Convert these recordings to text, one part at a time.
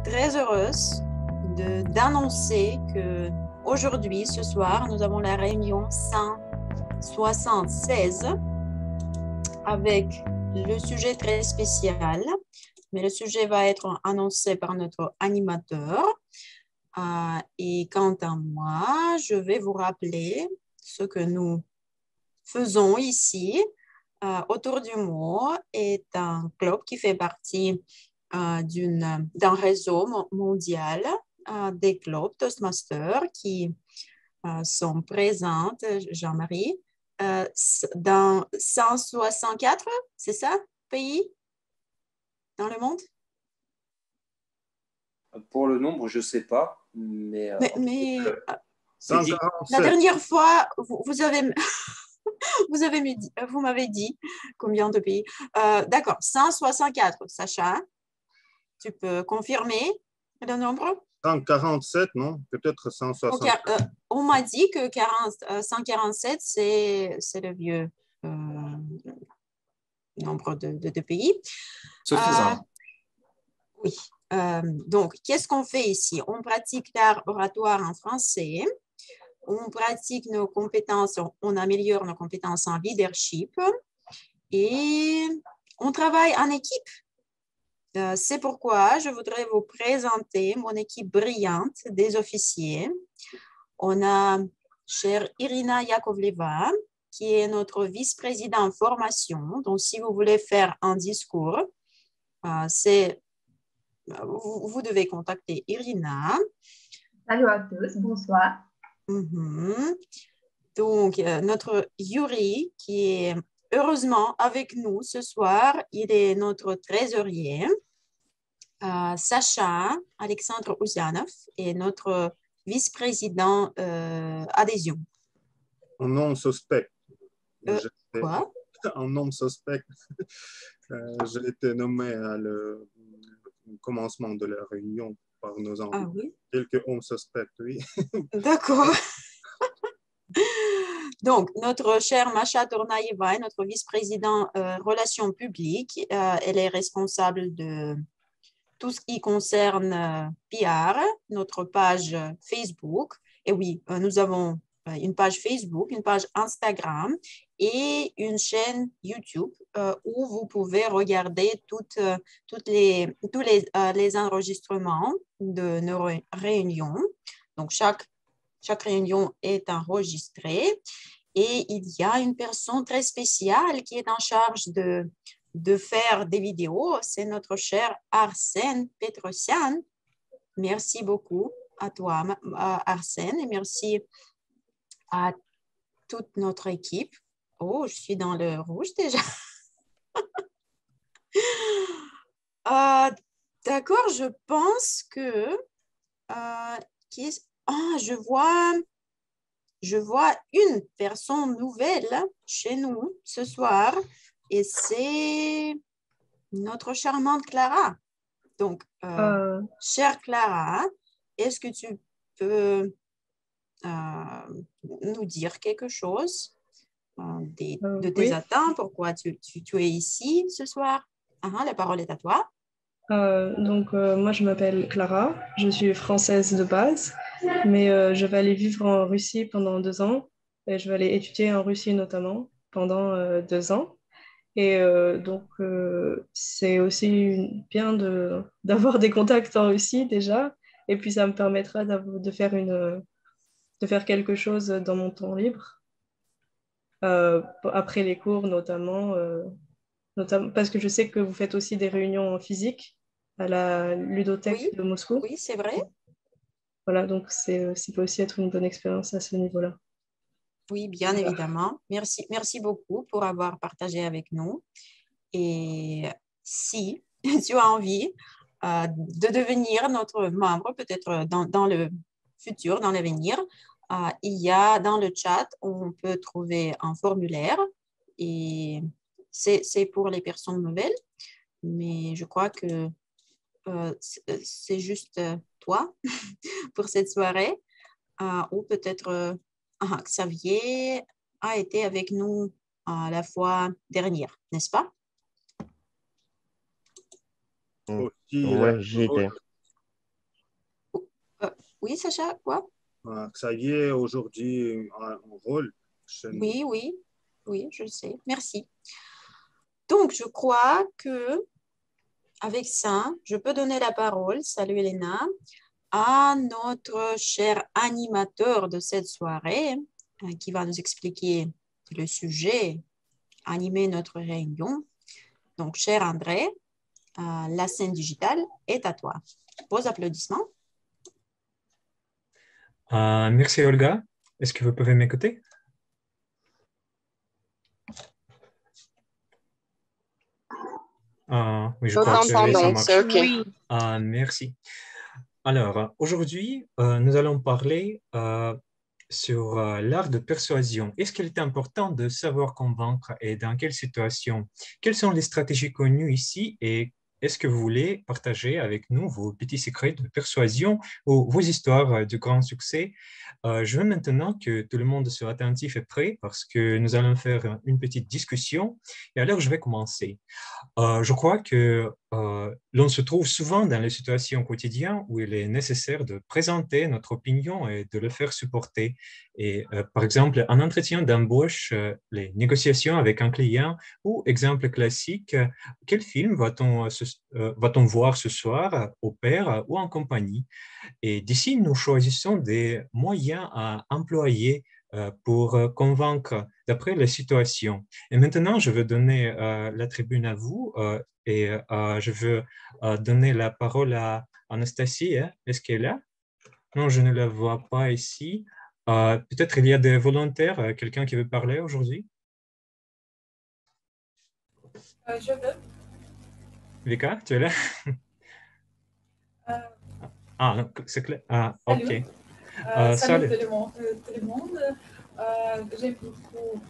très heureuse d'annoncer que aujourd'hui, ce soir, nous avons la réunion 176 avec le sujet très spécial, mais le sujet va être annoncé par notre animateur. Et quant à moi, je vais vous rappeler ce que nous faisons ici. Autour du mot est un club qui fait partie d'un réseau mondial des clubs Toastmasters qui sont présents, Jean-Marie, dans 164, c'est ça, pays dans le monde? Pour le nombre, je ne sais pas, mais La 147. dernière fois, vous m'avez dit combien de pays. D'accord, 164, Sacha. Tu peux confirmer le nombre? 147, non? Peut-être 160. Okay, on m'a dit que 147, c'est le vieux nombre de pays. Suffisant. Oui. Donc, qu'est-ce qu'on fait ici? On pratique l'art oratoire en français. On pratique nos compétences, on améliore nos compétences en leadership et on travaille en équipe. C'est pourquoi je voudrais vous présenter mon équipe brillante des officiers. On a chère Irina Yakovleva, qui est notre vice-présidente en formation. Donc, si vous voulez faire un discours, vous devez contacter Irina. Salut à tous, bonsoir. Donc, notre Yuri, qui est heureusement avec nous ce soir, il est notre trésorier. Sacha Alexandre Ouzanov est notre vice-président adhésion. Un nom suspect. Quoi? Un nom suspect. J'ai été nommé au commencement de la réunion par nos invités. Ah oui? Quelques hommes suspects, oui. D'accord. Donc, notre chère Masha Tornaeva est notre vice-président relations publiques. Elle est responsable de tout ce qui concerne PR, notre page Facebook. Et oui, nous avons une page Facebook, une page Instagram et une chaîne YouTube où vous pouvez regarder tous les enregistrements de nos réunions. Donc, chaque réunion est enregistrée et il y a une personne très spéciale qui est en charge de faire des vidéos. C'est notre cher Arsène Petrosian. Merci beaucoup à toi, Arsène, et merci à toute notre équipe. Oh, je suis dans le rouge déjà. D'accord, je pense que... je vois une personne nouvelle chez nous ce soir et c'est notre charmante Clara. Donc, chère Clara, est-ce que tu peux nous dire quelque chose de tes attentes? Pourquoi tu es ici ce soir? La parole est à toi. Moi, je m'appelle Clara, je suis française de base, mais je vais aller vivre en Russie pendant 2 ans et je vais aller étudier en Russie notamment pendant 2 ans. Et c'est aussi bien d'avoir des contacts en Russie déjà, et puis ça me permettra de faire quelque chose dans mon temps libre, après les cours notamment parce que je sais que vous faites aussi des réunions physiques à la ludothèque de Moscou. Oui, c'est vrai. Voilà, donc ça peut aussi être une bonne expérience à ce niveau-là. Oui, bien évidemment. Merci beaucoup pour avoir partagé avec nous. Et si tu as envie de devenir notre membre, peut-être dans le futur, dans l'avenir, il y a dans le chat, on peut trouver un formulaire et c'est pour les personnes nouvelles, mais je crois que c'est juste toi pour cette soirée, ou peut-être Xavier a été avec nous la fois dernière, n'est-ce pas? Aussi, Ouais, j'y étais. Oui, Sacha, quoi? Xavier aujourd'hui a un rôle chez nous. Oui, oui, oui, je le sais. Merci. Donc, je crois que avec ça, je peux donner la parole, salut Elena, à notre cher animateur de cette soirée qui va nous expliquer le sujet, animer notre réunion. Donc, cher André, la scène digitale est à toi. Vos applaudissements. Merci Olga. Est-ce que vous pouvez m'écouter? Oui, je Nous crois que ça t'entendons, marche. c'est OK. Oui. Merci. Alors, aujourd'hui, nous allons parler sur l'art de persuasion. Est-ce qu'il est important de savoir convaincre et dans quelle situation? Quelles sont les stratégies connues ici et est-ce que vous voulez partager avec nous vos petits secrets de persuasion ou vos histoires de grand succès? Je veux maintenant que tout le monde soit attentif et prêt parce que nous allons faire une petite discussion. Et alors, je vais commencer. Je crois que l'on se trouve souvent dans les situations quotidiennes où il est nécessaire de présenter notre opinion et de le faire supporter. Et par exemple, un entretien d'embauche, les négociations avec un client ou exemple classique, quel film va-t-on voir ce soir au pair ou en compagnie? Et d'ici, nous choisissons des moyens à employer pour convaincre d'après la situation. Et maintenant, je veux donner la tribune à vous et je veux donner la parole à Anastasie. Hein. Est-ce qu'elle est là? Non, je ne la vois pas ici. Peut-être il y a des volontaires, quelqu'un qui veut parler aujourd'hui? Je veux. Vika, tu es là? Euh, Ah, c'est clair. Ah, salut. OK. Salut Salut. tout le monde. J'aime beaucoup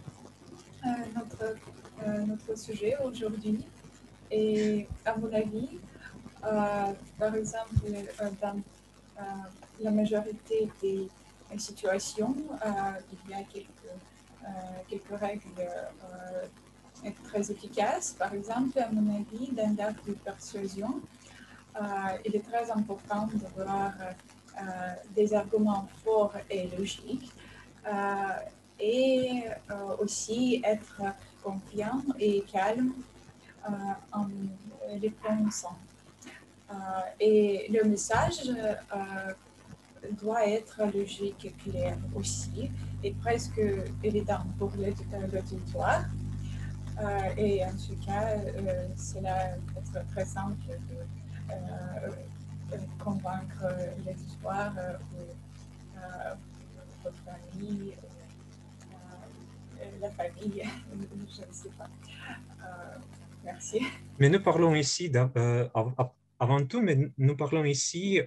notre sujet aujourd'hui. Et à mon avis, par exemple, dans la majorité des situations, il y a quelques règles très efficaces. Par exemple, à mon avis, dans l'art de persuasion, il est très important d'avoir des arguments forts et logiques et aussi être confiant et calme en répondant. Et le message doit être logique et clair aussi et presque évident pour l'auditoire. Et en tout cas, cela peut être très simple de convaincre l'auditoire ou votre famille, la famille, je ne sais pas. Merci. Mais nous parlons ici, avant tout, mais nous parlons ici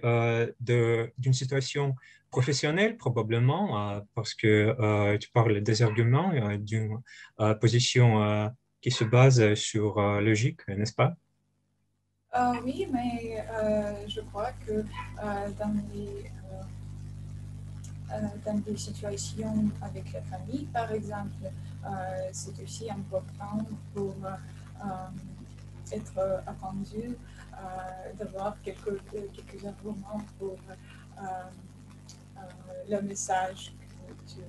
d'une situation professionnelle probablement, parce que tu parles des arguments, d'une position qui se base sur logique, n'est-ce pas? Oui, mais je crois que dans des situations avec la famille, par exemple, c'est aussi important pour être attendu, d'avoir quelques arguments pour le message que tu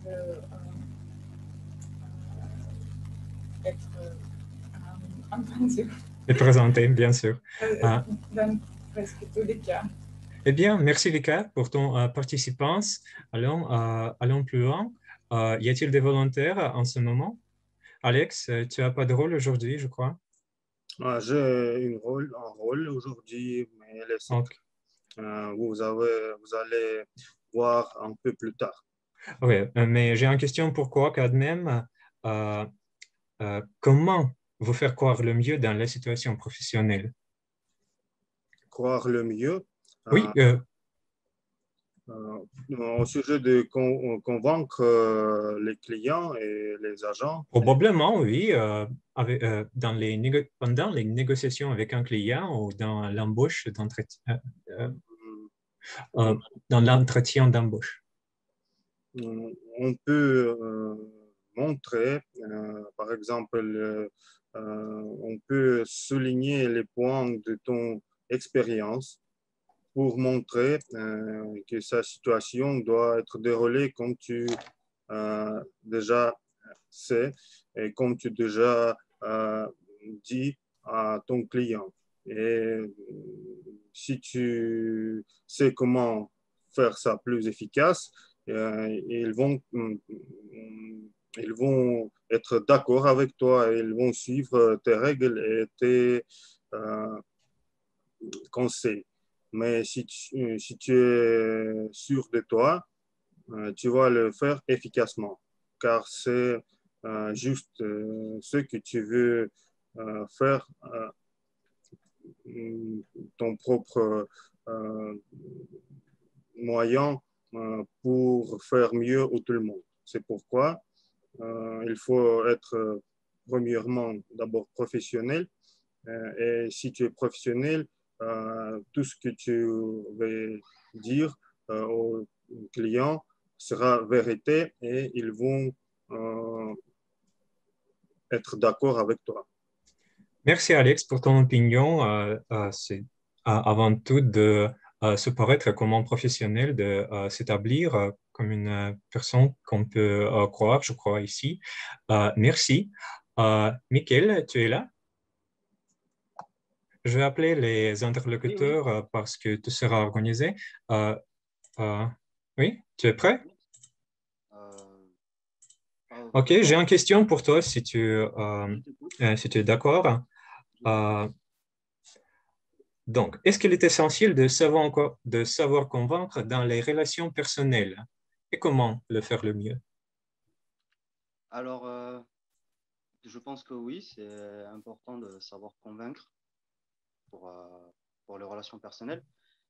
veux être entendu. Et présenter, bien sûr. Dans presque tous les cas. Eh bien, merci Vika pour ton participance. Allons plus loin. Y a-t-il des volontaires en ce moment? Alex, tu n'as pas de rôle aujourd'hui, je crois. J'ai un rôle aujourd'hui, mais elle est secret. Vous allez voir un peu plus tard. Oui, mais j'ai une question pourquoi, quand même, comment vous faire croire le mieux dans la situation professionnelle? Croire le mieux Oui, au sujet de convaincre les clients et les agents. probablement, oui, pendant les négociations avec un client ou dans l'embauche dans l'entretien d'embauche. On peut montrer, par exemple, on peut souligner les points de ton expérience pour montrer que sa situation doit être déroulée comme tu déjà sais et comme tu déjà dit à ton client. Et si tu sais comment faire ça plus efficace, ils vont être d'accord avec toi et ils vont suivre tes règles et tes conseils. Mais si tu es sûr de toi, tu vas le faire efficacement, car c'est juste ce que tu veux faire ton propre moyen pour faire mieux au tout le monde. C'est pourquoi il faut être premièrement d'abord professionnel. Et si tu es professionnel, tout ce que tu vas dire aux clients sera vérité et ils vont être d'accord avec toi. Merci Alex pour ton opinion. C'est avant tout de se paraître comme un professionnel, de s'établir comme une personne qu'on peut croire, je crois ici. Merci. Mickaël, tu es là? Je vais appeler les interlocuteurs parce que tout sera organisé. Oui, tu es prêt? Ok, j'ai une question pour toi si tu es d'accord. Donc, est-ce qu'il est essentiel de savoir convaincre dans les relations personnelles et comment le faire le mieux? Alors, je pense que oui, c'est important de savoir convaincre pour les relations personnelles.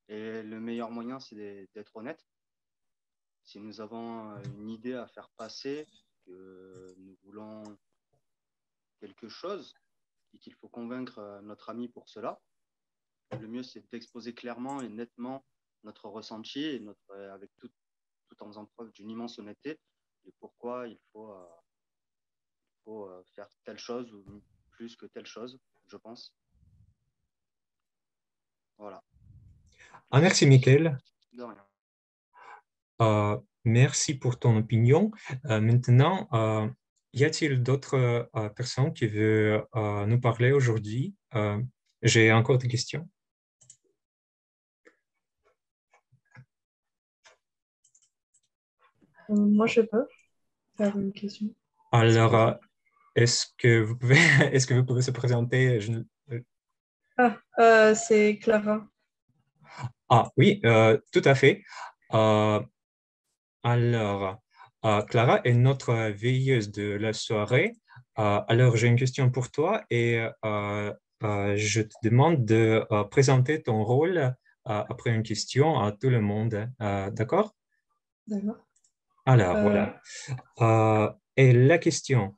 Et le meilleur moyen, c'est d'être honnête. Si nous avons une idée à faire passer, que nous voulons quelque chose et qu'il faut convaincre notre ami pour cela, le mieux, c'est d'exposer clairement et nettement notre ressenti et avec tout en faisant preuve d'une immense honnêteté et pourquoi il faut faire telle chose ou plus que telle chose, je pense. Voilà. Merci, Mickaël. De rien. Merci pour ton opinion. Maintenant, y a-t-il d'autres personnes qui veulent nous parler aujourd'hui? J'ai encore des questions. Moi, je peux faire une question. Alors, est-ce que vous pouvez se présenter? C'est Clara. Ah oui, tout à fait. Alors, Clara est notre veilleuse de la soirée. Alors, j'ai une question pour toi et je te demande de présenter ton rôle après une question à tout le monde. D'accord? D'accord. Alors, voilà. Et la question,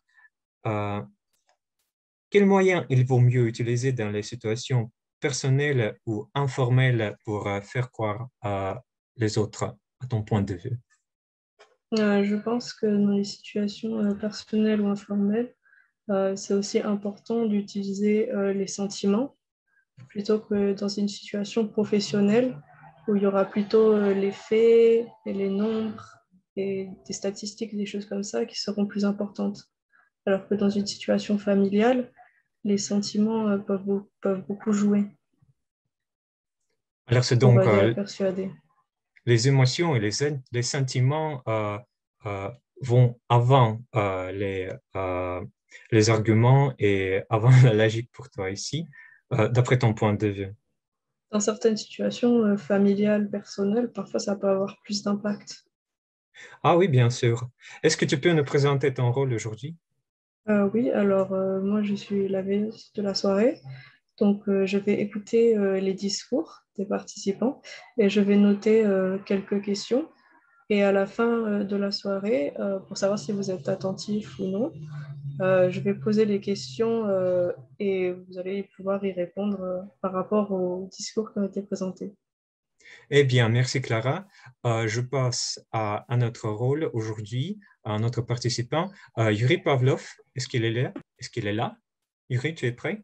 quels moyens il vaut mieux utiliser dans les situations personnelles ou informelles pour faire croire à les autres à ton point de vue? Je pense que dans les situations personnelles ou informelles, c'est aussi important d'utiliser les sentiments plutôt que dans une situation professionnelle où il y aura plutôt les faits et les nombres et des statistiques, des choses comme ça qui seront plus importantes. Alors que dans une situation familiale, les sentiments peuvent beaucoup jouer. Alors, c'est On donc va les persuader. les émotions et les sentiments vont avant les arguments et avant la logique pour toi ici, d'après ton point de vue. Dans certaines situations familiales, personnelles, parfois ça peut avoir plus d'impact. Ah oui, bien sûr. Est-ce que tu peux nous présenter ton rôle aujourd'hui? Oui, alors moi je suis la veilleuse de la soirée, donc je vais écouter les discours des participants et je vais noter quelques questions. Et à la fin de la soirée, pour savoir si vous êtes attentif ou non, je vais poser les questions et vous allez pouvoir y répondre par rapport aux discours qui ont été présentés. Eh bien, merci Clara. Je passe à notre rôle aujourd'hui, à notre participant, Yuri Pavlov. Est-ce qu'il est là? Est-ce qu'il est là? Yuri, tu es prêt?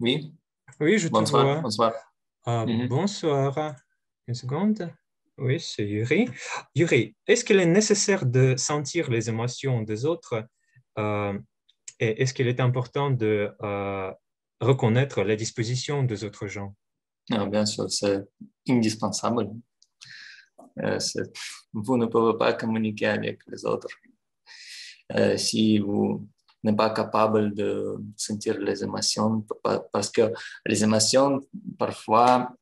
Oui. Oui, je te Bonsoir. vois. Bonsoir. Bonsoir. Une seconde. Oui, c'est Yuri. Yuri, est-ce qu'il est nécessaire de sentir les émotions des autres et est-ce qu'il est important de reconnaître les dispositions des autres gens? Bien sûr, c'est indispensable. Vous ne pouvez pas communiquer avec les autres si vous n'êtes pas capable de sentir les émotions, parce que les émotions, parfois,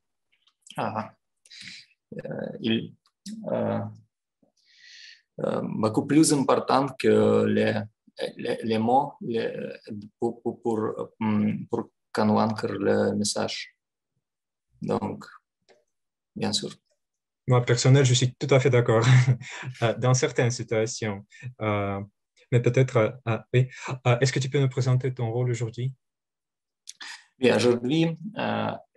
beaucoup plus importantes que les mots pour convaincre le message. Donc, bien sûr. Moi, personnel, je suis tout à fait d'accord dans certaines situations. Mais peut-être, oui. Est-ce que tu peux nous présenter ton rôle aujourd'hui? Oui, aujourd'hui,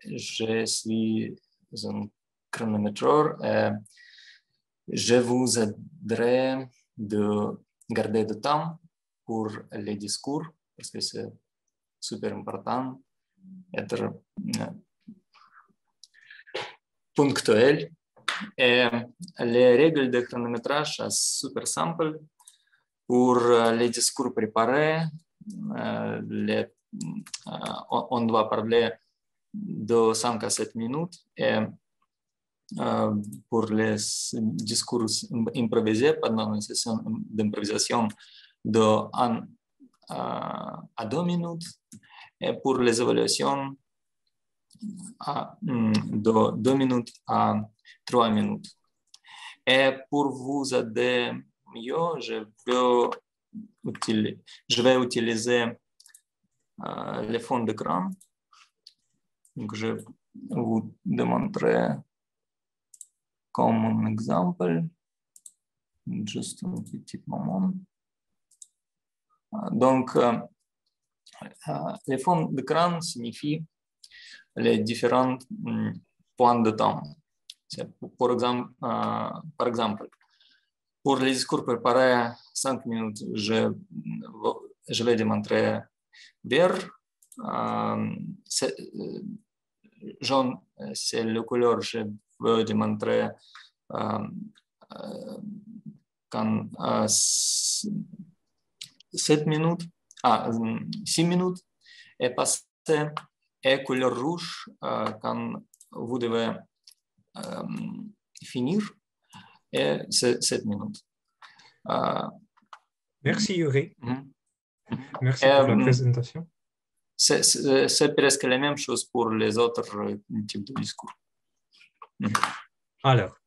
je suis un chronométreur. Je vous aiderai de garder du temps pour les discours, parce que c'est super important d'être ponctuel. Et les règles de chronométrage sont super simples. Pour les discours préparés, on doit parler de 5 à 7 minutes. Et pour les discours improvisés pendant une session d'improvisation de 1 à 2 minutes. Et pour les évaluations, de 2 minutes à 3 minutes. Et pour vous aider mieux, je vais utiliser le fond d'écran. Donc, je vais vous démontrer comme un exemple. Juste un petit moment. Donc, le fond d'écran signifie les différents points de temps. Par exemple, pour les discours préparés 5 minutes, je vais démontrer vert. Jaune, c'est la couleur, je vais démontrer quand 6 minutes, et passer et couleur rouge quand vous devez finir, et c'est 7 minutes. Merci Yuri. Merci pour la présentation. C'est presque la même chose pour les autres types de discours. Alors,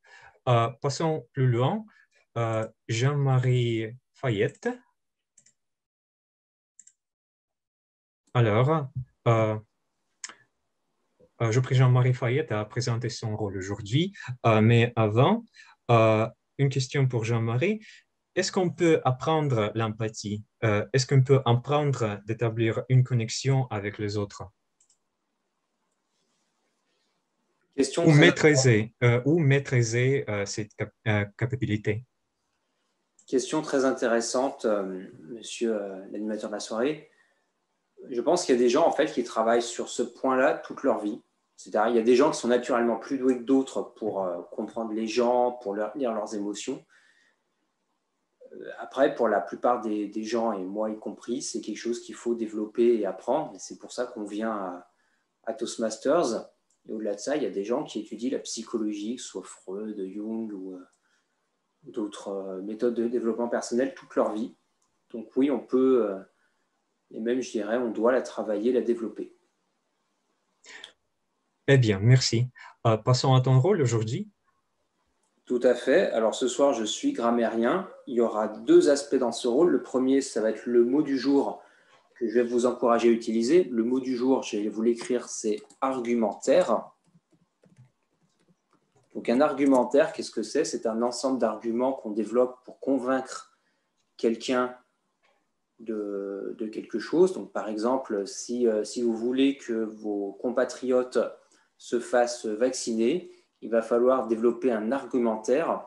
passons plus loin. Jean-Marie Fayette. Alors, je prie Jean-Marie Fayette à présenter son rôle aujourd'hui. Mais avant, une question pour Jean-Marie. Est-ce qu'on peut apprendre l'empathie? Est-ce qu'on peut apprendre d'établir une connexion avec les autres? Question ou maîtriser cette capacité? Question très intéressante, monsieur l'animateur de la soirée. Je pense qu'il y a des gens en fait qui travaillent sur ce point-là toute leur vie. C'est-à-dire, il y a des gens qui sont naturellement plus doués que d'autres pour comprendre les gens, pour lire leurs émotions. Après, pour la plupart des gens, et moi y compris, c'est quelque chose qu'il faut développer et apprendre. Et c'est pour ça qu'on vient à Toastmasters. Et au-delà de ça, il y a des gens qui étudient la psychologie, que ce soit Freud, Jung ou d'autres méthodes de développement personnel toute leur vie. Donc oui, on peut, et même je dirais, on doit la travailler, la développer. Eh bien, merci. Passons à ton rôle aujourd'hui. Tout à fait. Alors ce soir, je suis grammairien. Il y aura 2 aspects dans ce rôle. Le premier, ça va être le mot du jour que je vais vous encourager à utiliser. Le mot du jour, je vais vous l'écrire, c'est argumentaire. Donc un argumentaire, qu'est-ce que c'est? C'est un ensemble d'arguments qu'on développe pour convaincre quelqu'un de quelque chose. Donc par exemple, si vous voulez que vos compatriotes se fassent vacciner, il va falloir développer un argumentaire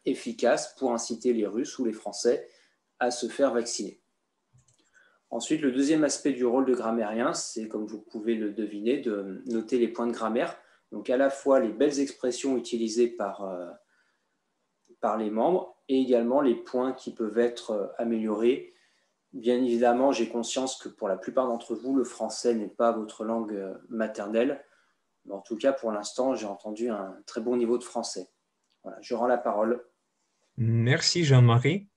efficace pour inciter les Russes ou les Français à se faire vacciner. Ensuite, le deuxième aspect du rôle de grammairien, c'est, comme vous pouvez le deviner, de noter les points de grammaire. Donc, à la fois les belles expressions utilisées par les membres et également les points qui peuvent être améliorés. Bien évidemment, j'ai conscience que pour la plupart d'entre vous, le français n'est pas votre langue maternelle. Mais en tout cas, pour l'instant, j'ai entendu un très bon niveau de français. Voilà, je rends la parole. Merci Jean-Marie.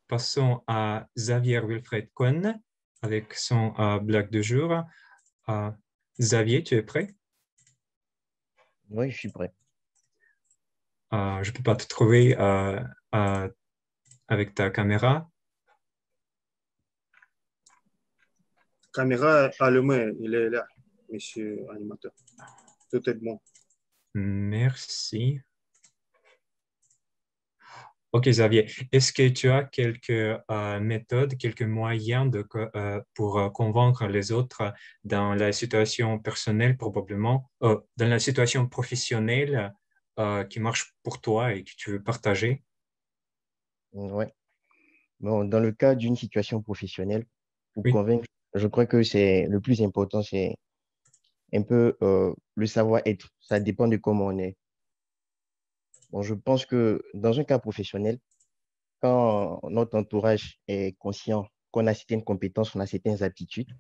Passons à Xavier Wilfred Cohen avec son blague de jour. Xavier, tu es prêt? Oui, je suis prêt. Je ne peux pas te trouver avec ta caméra. Caméra allumée, il est là, monsieur animateur. Tout est bon. Merci. Ok, Xavier. Est-ce que tu as quelques méthodes, quelques moyens pour convaincre les autres dans la situation personnelle, probablement, dans la situation professionnelle qui marche pour toi et que tu veux partager? Oui. Bon, dans le cas d'une situation professionnelle, pour Oui. convaincre, je crois que c'est le plus important, c'est un peu le savoir-être. Ça dépend de comment on est. Bon, je pense que dans un cas professionnel, quand notre entourage est conscient qu'on a certaines compétences, on a certaines aptitudes,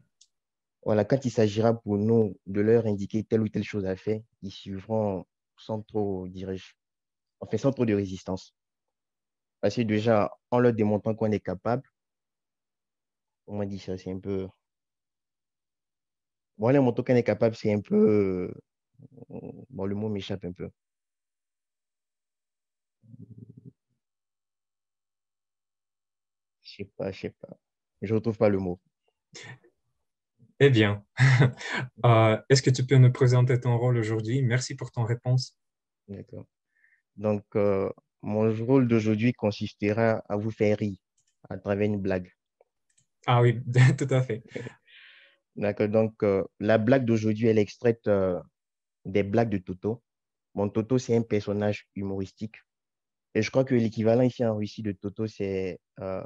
voilà, quand il s'agira pour nous de leur indiquer telle ou telle chose à faire, ils suivront sans trop, dirais-je, enfin, sans trop de résistance. Parce que déjà, en leur démontrant qu'on est capable, on m'a dit ça, c'est un peu. Bon, les motos qu'on est capable, c'est un peu. Bon, le mot m'échappe un peu. Je sais pas, je sais pas. Je retrouve pas le mot. Eh bien, est-ce que tu peux nous présenter ton rôle aujourd'hui? Merci pour ton réponse. D'accord. Donc, mon rôle d'aujourd'hui consistera à vous faire rire à travers une blague. Ah oui, tout à fait. D'accord. Donc, la blague d'aujourd'hui, elle est extraite des blagues de Toto. Bon, Toto, c'est un personnage humoristique. Et je crois que l'équivalent ici en Russie de Toto, c'est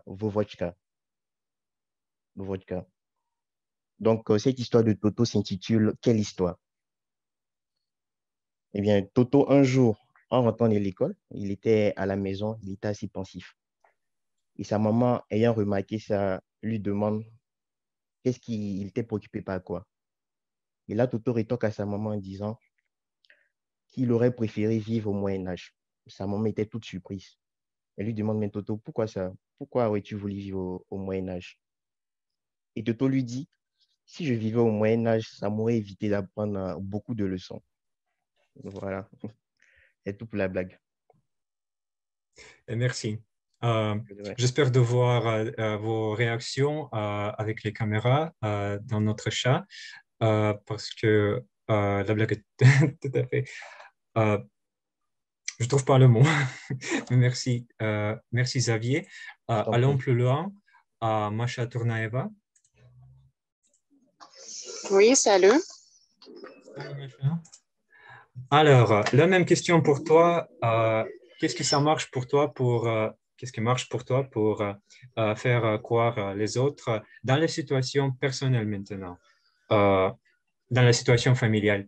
Vovochka. Vovochka. Donc, cette histoire de Toto s'intitule Quelle histoire? Eh bien, Toto, un jour, en rentrant de l'école, il était à la maison, il était assez pensif. Et sa maman, ayant remarqué ça, lui demande qu'est-ce qu'il était préoccupé par quoi. Et là, Toto rétorque à sa maman en disant qu'il aurait préféré vivre au Moyen Âge. Sa maman était toute surprise. Elle lui demande, mais Toto, pourquoi ça? Pourquoi aurais-tu voulu vivre au Moyen Âge? Et Toto lui dit, si je vivais au Moyen Âge, ça m'aurait évité d'apprendre beaucoup de leçons. Voilà, c'est tout pour la blague. Et merci. Ouais. J'espère de voir vos réactions avec les caméras dans notre chat parce que la blague est tout à fait. Je ne trouve pas le mot. Merci, merci Xavier. Allons plus loin à Masha Tournaeva. Oui, salut. Salut Masha. Alors, la même question pour toi. Qu'est-ce que ça marche pour toi qu'est-ce qui marche pour toi pour faire croire les autres dans les situations personnelles maintenant, dans la situation familiale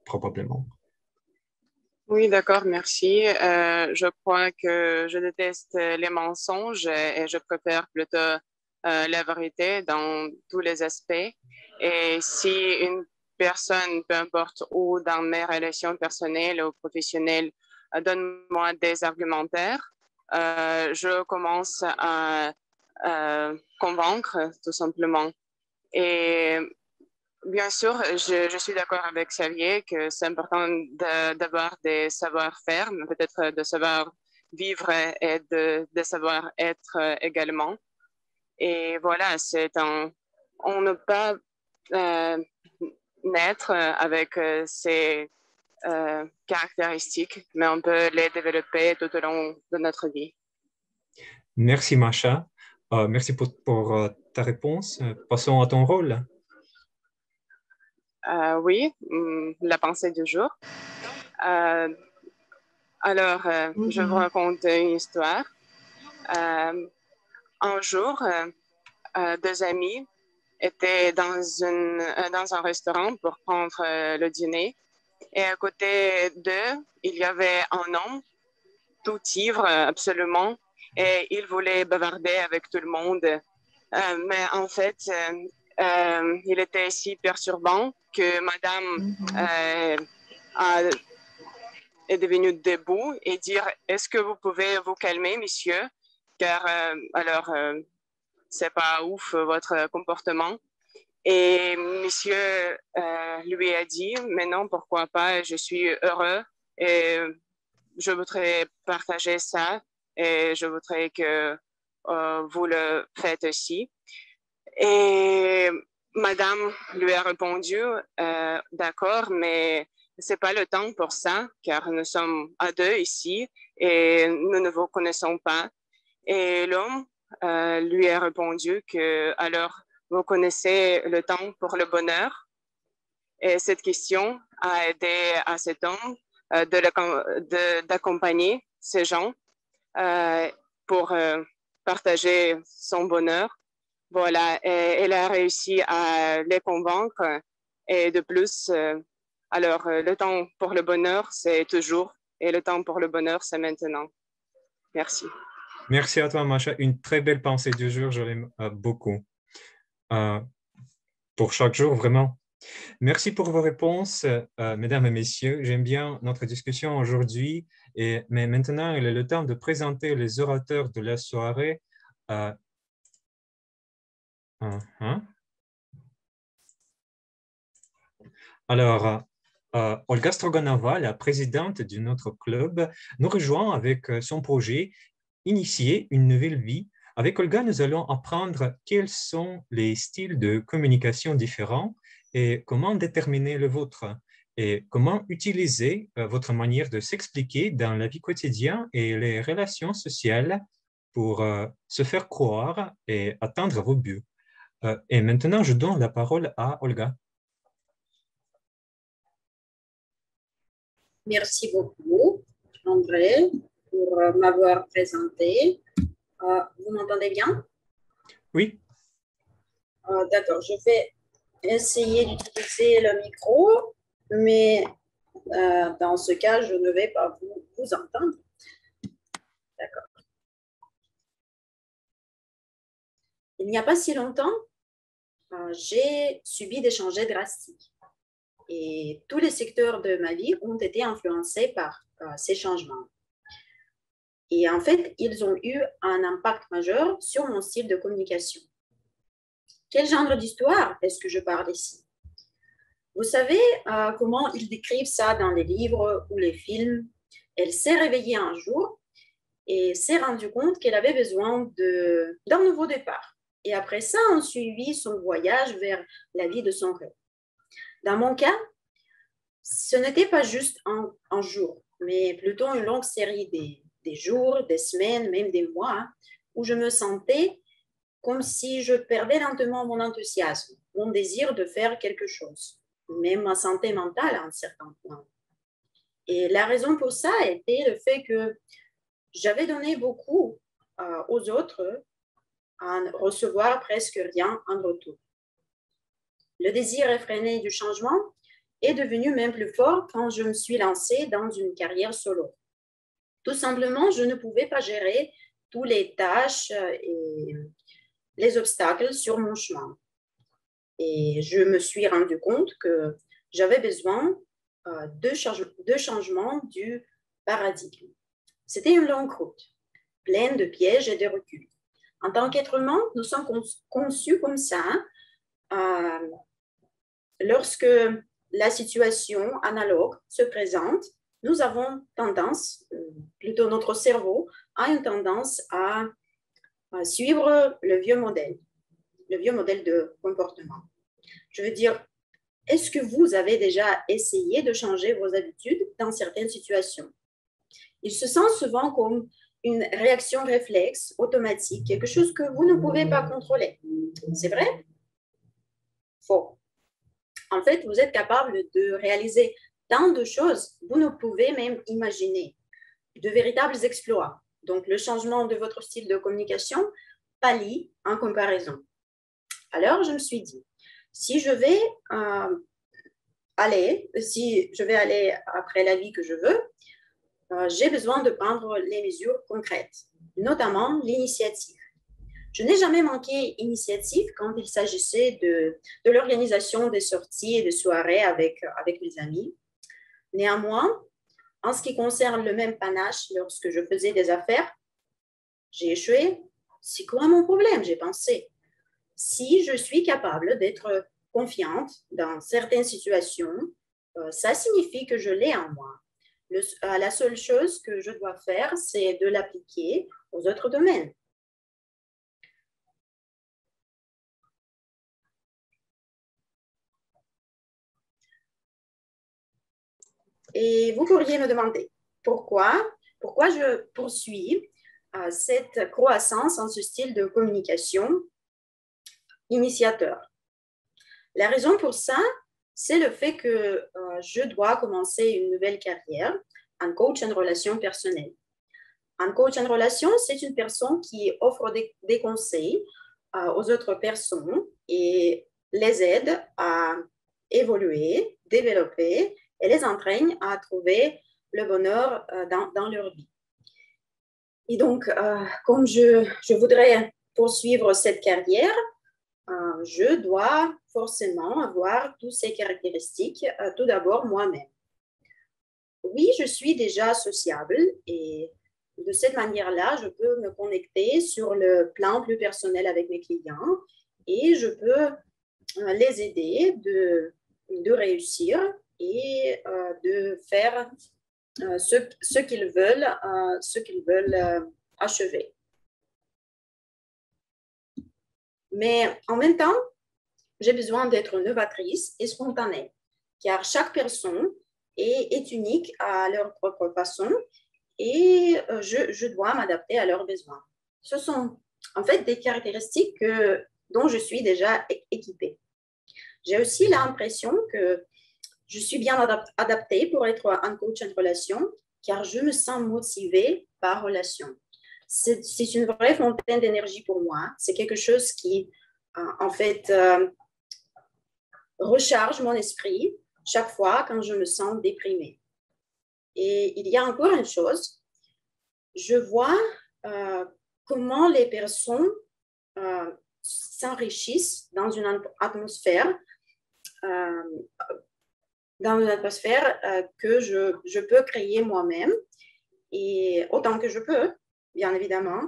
probablement. Oui, d'accord, merci. Je crois que je déteste les mensonges et je préfère plutôt la vérité dans tous les aspects. Et si une personne, peu importe où, dans mes relations personnelles ou professionnelles, donne-moi des argumentaires, je commence à convaincre, tout simplement. Et bien sûr, je suis d'accord avec Xavier que c'est important d'avoir des savoir-faire, mais peut-être de savoir vivre et de savoir être également. Et voilà, on ne peut pas naître avec ces caractéristiques, mais on peut les développer tout au long de notre vie. Merci Masha. Merci pour ta réponse. Passons à ton rôle. Oui, la pensée du jour. Alors, je vous raconte une histoire. Un jour, deux amis étaient dans un restaurant pour prendre le dîner. Et à côté d'eux, il y avait un homme tout ivre, absolument, et il voulait bavarder avec tout le monde. Mais en fait, il était si perturbant que madame est devenue debout et dire « Est-ce que vous pouvez vous calmer, monsieur? Car c'est pas ouf votre comportement. » Et monsieur lui a dit « Mais non, pourquoi pas? Je suis heureux et je voudrais partager ça et je voudrais que vous le faites aussi. » Et madame lui a répondu « D'accord, mais c'est pas le temps pour ça, car nous sommes à deux ici et nous ne vous connaissons pas. » Et l'homme lui a répondu que « Alors, vous connaissez le temps pour le bonheur? » Et cette question a aidé à cet homme d'accompagner ces gens pour partager son bonheur. Voilà, et elle a réussi à les convaincre. Et de plus, alors le temps pour le bonheur, c'est toujours, et le temps pour le bonheur, c'est maintenant. Merci. Merci à toi, Masha. Une très belle pensée du jour, je l'aime beaucoup. Pour chaque jour, vraiment. Merci pour vos réponses, mesdames et messieurs. J'aime bien notre discussion aujourd'hui, mais maintenant, il est le temps de présenter les orateurs de la soirée. Alors, Olga Stroganova, la présidente de notre club, nous rejoint avec son projet « Initier une nouvelle vie ». Avec Olga, nous allons apprendre quels sont les styles de communication différents et comment déterminer le vôtre et comment utiliser votre manière de s'expliquer dans la vie quotidienne et les relations sociales pour se faire croire et atteindre vos buts. Et maintenant, je donne la parole à Olga. Merci beaucoup, André, pour m'avoir présenté. Vous m'entendez bien? Oui. D'accord, je vais essayer d'utiliser le micro, mais dans ce cas, je ne vais pas vous entendre. D'accord. Il n'y a pas si longtemps, j'ai subi des changements drastiques et tous les secteurs de ma vie ont été influencés par ces changements. Et en fait, ils ont eu un impact majeur sur mon style de communication. Quel genre d'histoire est-ce que je parle ici? Vous savez comment ils décrivent ça dans les livres ou les films? Elle s'est réveillée un jour et s'est rendue compte qu'elle avait besoin d'un nouveau départ. Et après ça, on suivit son voyage vers la vie de son rêve. Dans mon cas, ce n'était pas juste un jour, mais plutôt une longue série des jours, des semaines, même des mois, où je me sentais comme si je perdais lentement mon enthousiasme, mon désir de faire quelque chose, même ma santé mentale à un certain point. Et la raison pour ça était le fait que j'avais donné beaucoup aux autres à recevoir presque rien en retour. Le désir effréné du changement est devenu même plus fort quand je me suis lancée dans une carrière solo. Tout simplement, je ne pouvais pas gérer toutes les tâches et les obstacles sur mon chemin. Et je me suis rendu compte que j'avais besoin de changement du paradigme. C'était une longue route, pleine de pièges et de reculs. En tant qu'être humain, nous sommes conçus comme ça. Lorsque la situation analogue se présente, nous avons tendance, plutôt notre cerveau, a une tendance à suivre le vieux modèle de comportement. Je veux dire, est-ce que vous avez déjà essayé de changer vos habitudes dans certaines situations? Il se sent souvent comme une réaction réflexe, automatique, quelque chose que vous ne pouvez pas contrôler. C'est vrai? Faux. En fait, vous êtes capable de réaliser tant de choses, vous ne pouvez même imaginer de véritables exploits. Donc, le changement de votre style de communication pallie en comparaison. Alors, je me suis dit, si je vais aller après la vie que je veux, j'ai besoin de prendre les mesures concrètes, notamment l'initiative. Je n'ai jamais manqué d'initiative quand il s'agissait de l'organisation des sorties et des soirées avec mes amis. Néanmoins, en ce qui concerne le même panache lorsque je faisais des affaires, j'ai échoué. C'est quoi mon problème, j'ai pensé. Si je suis capable d'être confiante dans certaines situations, ça signifie que je l'ai en moi. La seule chose que je dois faire, c'est de l'appliquer aux autres domaines. Et vous pourriez me demander pourquoi je poursuis cette croissance en ce style de communication initiateur. La raison pour ça, c'est le fait que je dois commencer une nouvelle carrière en coach en relations personnelles. Un coach en relations, c'est une personne qui offre des conseils aux autres personnes et les aide à évoluer, développer et les entraîne à trouver le bonheur dans leur vie. Et donc, comme je voudrais poursuivre cette carrière, je dois forcément avoir toutes ces caractéristiques, tout d'abord moi-même. Oui, je suis déjà sociable et de cette manière-là, je peux me connecter sur le plan plus personnel avec mes clients et je peux les aider de réussir et de faire ce qu'ils veulent achever. Mais en même temps, j'ai besoin d'être novatrice et spontanée, car chaque personne est unique à leur propre façon et je dois m'adapter à leurs besoins. Ce sont en fait des caractéristiques dont je suis déjà équipée. J'ai aussi l'impression que je suis bien adaptée pour être un coach en relation, car je me sens motivée par relation. C'est une vraie fontaine d'énergie pour moi. C'est quelque chose qui, en fait, recharge mon esprit chaque fois quand je me sens déprimée. Et il y a encore une chose, je vois comment les personnes s'enrichissent dans une atmosphère que je peux créer moi-même, et autant que je peux, bien évidemment,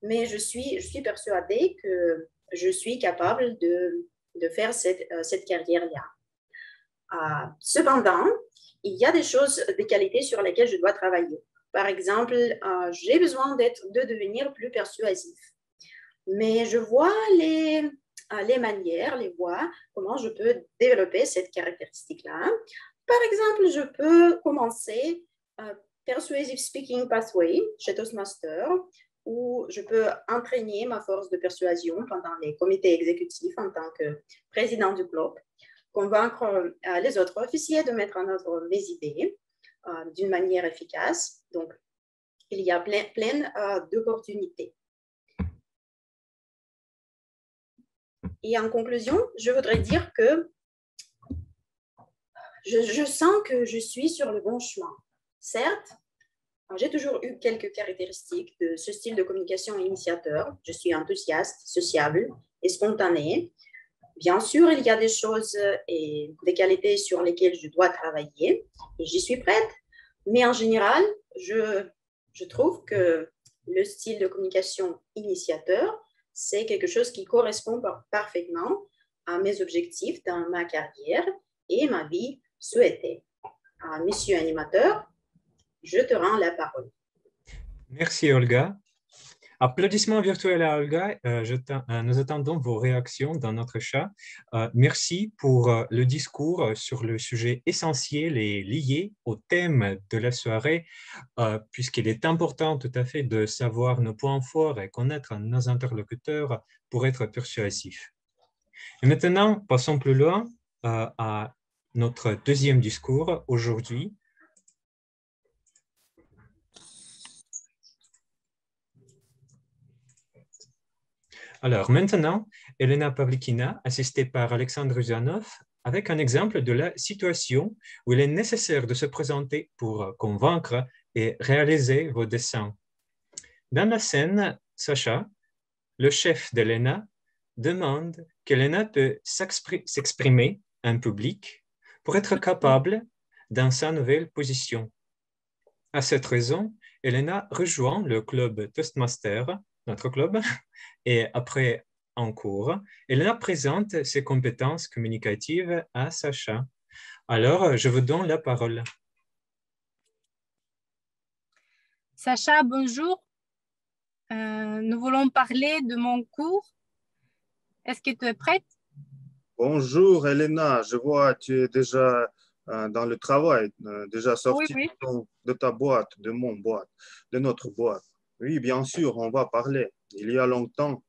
mais je suis persuadée que je suis capable de faire cette carrière-là. Cependant, il y a des choses, des qualités sur lesquelles je dois travailler. Par exemple, j'ai besoin de devenir plus persuasif. Mais je vois les manières, les voies, comment je peux développer cette caractéristique-là. Par exemple, je peux commencer Persuasive Speaking Pathway chez Toastmaster, où je peux entraîner ma force de persuasion pendant les comités exécutifs en tant que président du club, convaincre les autres officiers de mettre en œuvre mes idées d'une manière efficace. Donc, il y a plein d'opportunités. Et en conclusion, je voudrais dire que je sens que je suis sur le bon chemin. Certes, j'ai toujours eu quelques caractéristiques de ce style de communication initiateur. Je suis enthousiaste, sociable et spontanée. Bien sûr, il y a des choses et des qualités sur lesquelles je dois travailler et j'y suis prête. Mais en général, je trouve que le style de communication initiateur, c'est quelque chose qui correspond parfaitement à mes objectifs dans ma carrière et ma vie souhaitée. Monsieur animateur, je te rends la parole. Merci Olga. Applaudissements virtuels à Olga. Nous attendons vos réactions dans notre chat. Merci pour le discours sur le sujet essentiel et lié au thème de la soirée, puisqu'il est important tout à fait de savoir nos points forts et connaître nos interlocuteurs pour être persuasifs. Et maintenant, passons plus loin à notre deuxième discours aujourd'hui. Alors maintenant, Elena Pavlikina, assistée par Alexandre Uzanov, avec un exemple de la situation où il est nécessaire de se présenter pour convaincre et réaliser vos dessins. Dans la scène, Sacha, le chef d'Elena, demande qu'Elena peut s'exprimer en public pour être capable dans sa nouvelle position. À cette raison, Elena rejoint le club Toastmaster, notre club, et après un cours, Elena présente ses compétences communicatives à Sacha. Alors, je vous donne la parole. Sacha, bonjour. Nous voulons parler de mon cours. Est-ce que tu es prête? Bonjour Elena, je vois que tu es déjà dans le travail, déjà sorti Oui. de ta boîte, de notre boîte. Oui, bien sûr, on va parler. Il y a longtemps,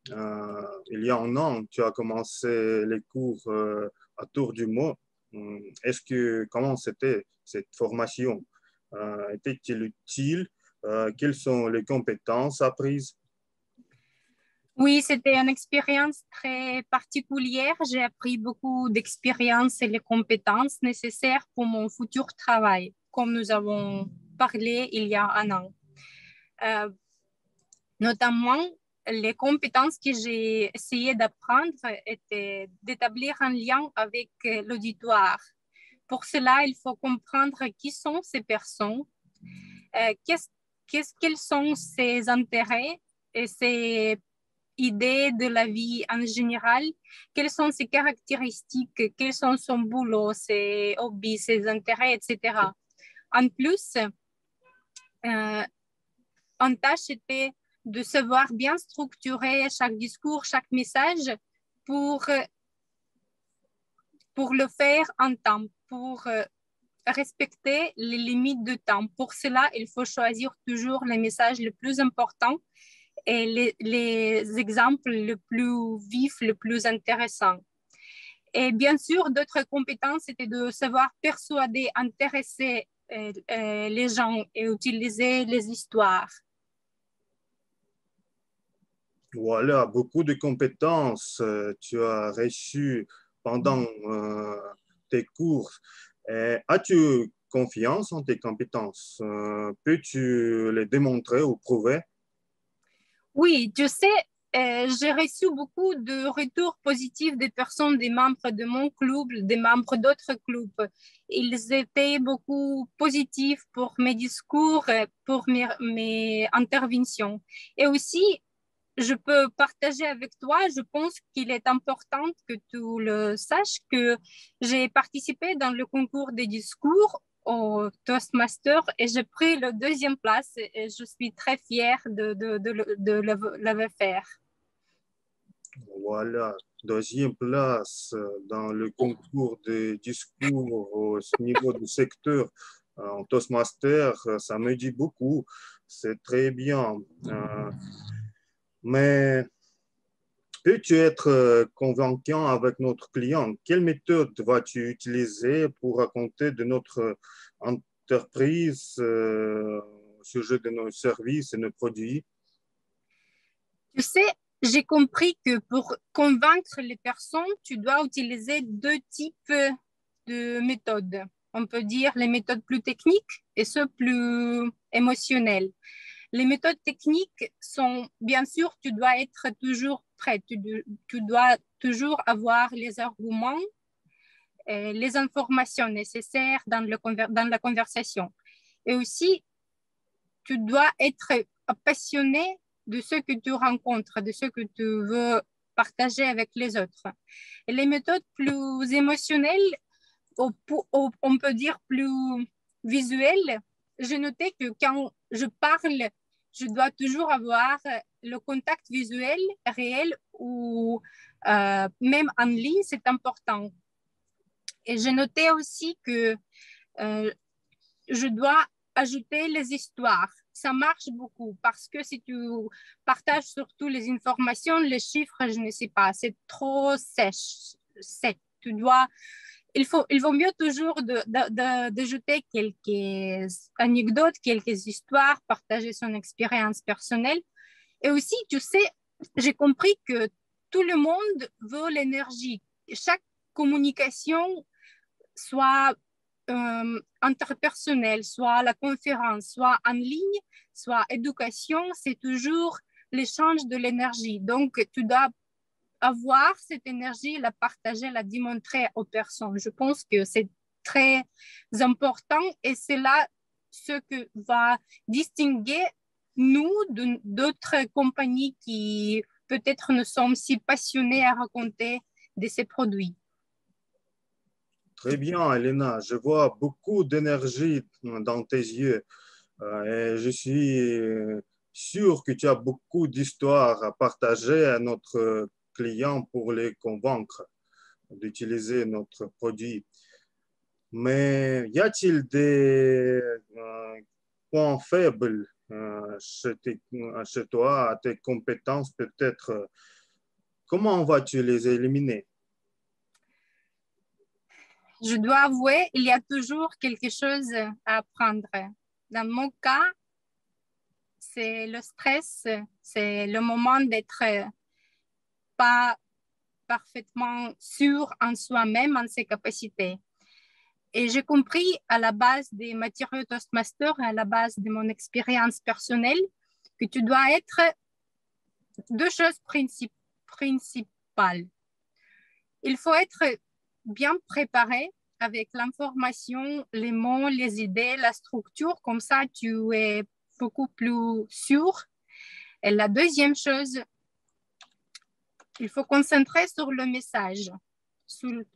il y a un an, tu as commencé les cours à Tour du Mot. Comment c'était cette formation? Était-il utile? Quelles sont les compétences apprises? Oui, c'était une expérience très particulière. J'ai appris beaucoup d'expériences et les compétences nécessaires pour mon futur travail, comme nous avons parlé il y a un an. Notamment, les compétences que j'ai essayé d'apprendre étaient d'établir un lien avec l'auditoire. Pour cela, il faut comprendre qui sont ces personnes, quels sont ses intérêts et ses idées de la vie en général, quelles sont ses caractéristiques, quels sont son boulot, ses hobbies, ses intérêts, etc. En plus, une tâche était de savoir bien structurer chaque discours, chaque message pour le faire en temps, pour respecter les limites de temps. Pour cela, il faut choisir toujours les messages les plus importants et les exemples les plus vifs, les plus intéressants. Et bien sûr, d'autres compétences étaient de savoir persuader, intéresser les gens et utiliser les histoires. Voilà, beaucoup de compétences tu as reçues pendant tes cours. As-tu confiance en tes compétences? Peux-tu les démontrer ou prouver? Oui, je sais, j'ai reçu beaucoup de retours positifs des personnes, des membres de mon club, des membres d'autres clubs. Ils étaient beaucoup positifs pour mes discours, pour mes interventions. Et aussi, je peux partager avec toi, je pense qu'il est important que tu le saches, que j'ai participé dans le concours des discours au Toastmaster et j'ai pris la 2e place et je suis très fière de le faire. Voilà, 2e place dans le concours des discours au niveau du secteur en Toastmaster, ça me dit beaucoup, c'est très bien. Mais peux-tu être convaincant avec notre client? Quelle méthode vas-tu utiliser pour raconter de notre entreprise au sujet de nos services et nos produits? Tu sais, j'ai compris que pour convaincre les personnes, tu dois utiliser 2 types de méthodes. On peut dire les méthodes plus techniques et ceux plus émotionnelles. Les méthodes techniques sont, bien sûr, tu dois être toujours prêt, tu dois toujours avoir les arguments, et les informations nécessaires dans la conversation. Et aussi, tu dois être passionné de ce que tu rencontres, de ce que tu veux partager avec les autres. Et les méthodes plus émotionnelles, on peut dire plus visuelles, j'ai noté que quand je parle, je dois toujours avoir le contact visuel réel ou même en ligne, c'est important. Et j'ai noté aussi que je dois ajouter les histoires. Ça marche beaucoup parce que si tu partages surtout les informations, les chiffres, je ne sais pas, c'est trop sec. Il vaut mieux toujours d'ajouter quelques anecdotes, quelques histoires, partager son expérience personnelle. Et aussi, tu sais, j'ai compris que tout le monde veut l'énergie. Chaque communication, soit interpersonnelle, soit la conférence, soit en ligne, soit éducation, c'est toujours l'échange de l'énergie. Donc, tu dois avoir cette énergie, la partager, la démontrer aux personnes. Je pense que c'est très important et c'est là ce que va distinguer nous d'autres compagnies qui peut-être ne sont si passionnées à raconter de ces produits. Très bien, Elena. Je vois beaucoup d'énergie dans tes yeux et je suis sûr que tu as beaucoup d'histoires à partager à notre client pour les convaincre d'utiliser notre produit. Mais y a-t-il des points faibles chez toi, à tes compétences peut-être? Comment vas-tu les éliminer? Je dois avouer, il y a toujours quelque chose à apprendre. Dans mon cas, c'est le stress, c'est le moment d'être pas parfaitement sûr en soi-même, en ses capacités. Et j'ai compris à la base des matériaux Toastmaster, à la base de mon expérience personnelle, que tu dois être deux choses principales. Il faut être bien préparé avec l'information, les mots, les idées, la structure. Comme ça, tu es beaucoup plus sûr. Et la deuxième chose, il faut concentrer sur le message,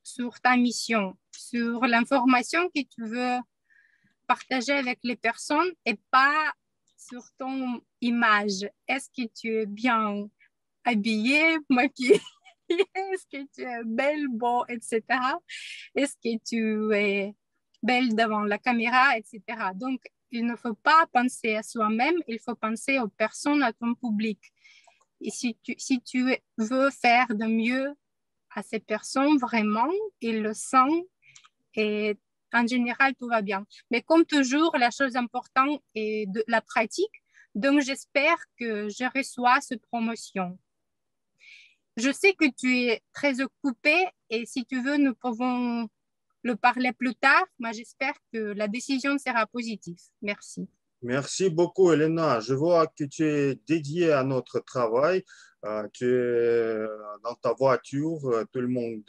sur ta mission, sur l'information que tu veux partager avec les personnes et pas sur ton image. Est-ce que tu es bien habillé, maquillé? Est-ce que tu es belle, beau, etc. Est-ce que tu es belle devant la caméra, etc. Donc, il ne faut pas penser à soi-même, il faut penser aux personnes, à ton public. Et si tu veux faire de mieux à ces personnes, vraiment, ils le sentent et en général, tout va bien. Mais comme toujours, la chose importante est de la pratique. Donc, j'espère que je reçois cette promotion. Je sais que tu es très occupé et si tu veux, nous pouvons le parler plus tard. Moi, j'espère que la décision sera positive. Merci. Merci beaucoup, Elena. Je vois que tu es dédiée à notre travail. Tu es dans ta voiture, tout le monde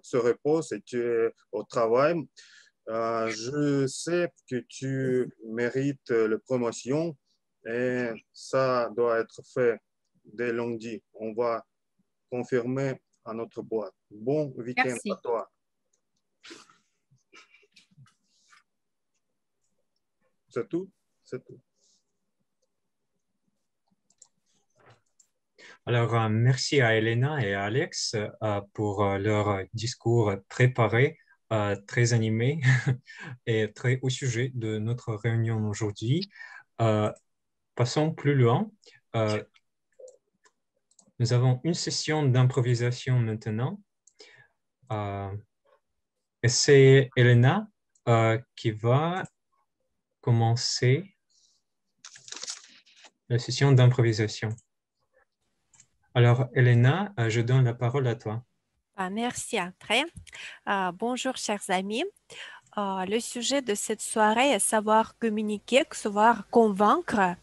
se repose et tu es au travail. Je sais que tu mérites la promotion et ça doit être fait dès lundi. On va confirmer à notre boîte. Bon week-end à toi. C'est tout? C'est tout. Alors, merci à Elena et à Alex pour leur discours préparé, très animé et très au sujet de notre réunion aujourd'hui. Passons plus loin. Nous avons une session d'improvisation maintenant. Et c'est Elena qui va commencer la session d'improvisation. Alors, Elena, je donne la parole à toi. Merci, André. Bonjour, chers amis. Le sujet de cette soirée est savoir communiquer, savoir convaincre.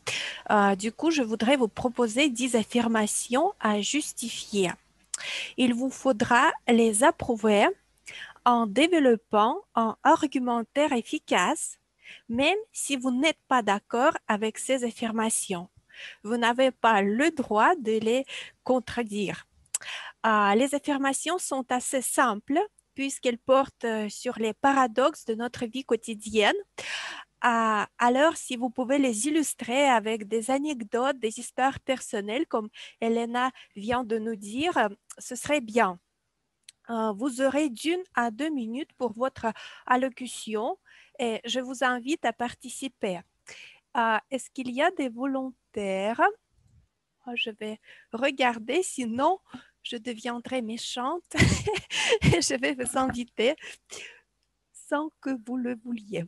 Du coup, je voudrais vous proposer 10 affirmations à justifier. Il vous faudra les approuver en développant un argumentaire efficace, même si vous n'êtes pas d'accord avec ces affirmations. Vous n'avez pas le droit de les contredire. Les affirmations sont assez simples puisqu'elles portent sur les paradoxes de notre vie quotidienne. Alors, si vous pouvez les illustrer avec des anecdotes, des histoires personnelles, comme Elena vient de nous dire, ce serait bien. Vous aurez d'1 à 2 minutes pour votre allocution et je vous invite à participer. Est-ce qu'il y a des volontaires? Je vais regarder, sinon je deviendrai méchante et je vais vous inviter sans que vous le vouliez.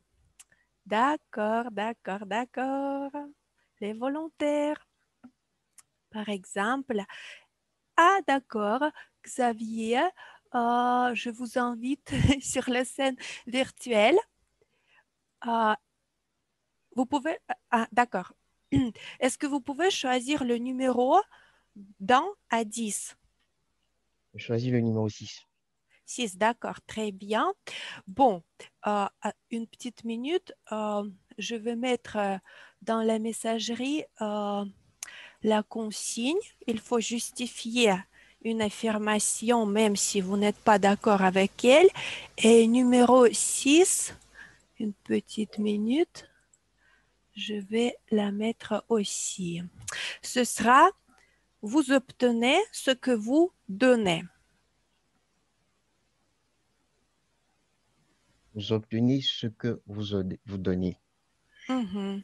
D'accord, d'accord, d'accord. Les volontaires, Par exemple, ah d'accord, Xavier, je vous invite sur la scène virtuelle. Vous pouvez, ah d'accord. Est-ce que vous pouvez choisir le numéro d'1 à 10? Je choisis le numéro 6. 6, d'accord, très bien. Bon, une petite minute, je vais mettre dans la messagerie la consigne. Il faut justifier une affirmation même si vous n'êtes pas d'accord avec elle. Et numéro 6, une petite minute, je vais la mettre aussi. Ce sera, vous obtenez ce que vous donnez. Vous obtenez ce que vous donnez. Mhm.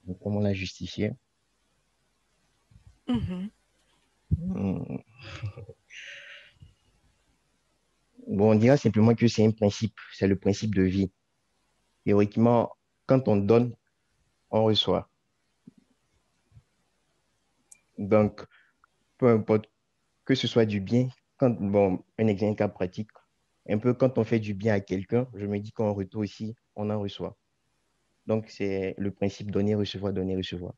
Donc, comment la justifier? Mhm. Bon, on dirait simplement que c'est un principe, c'est le principe de vie. Théoriquement, quand on donne, on reçoit. Donc, peu importe que ce soit du bien, bon, un exemple cas pratique, un peu quand on fait du bien à quelqu'un, je me dis qu'en retour aussi, on en reçoit. Donc, c'est le principe donner, recevoir, donner, recevoir.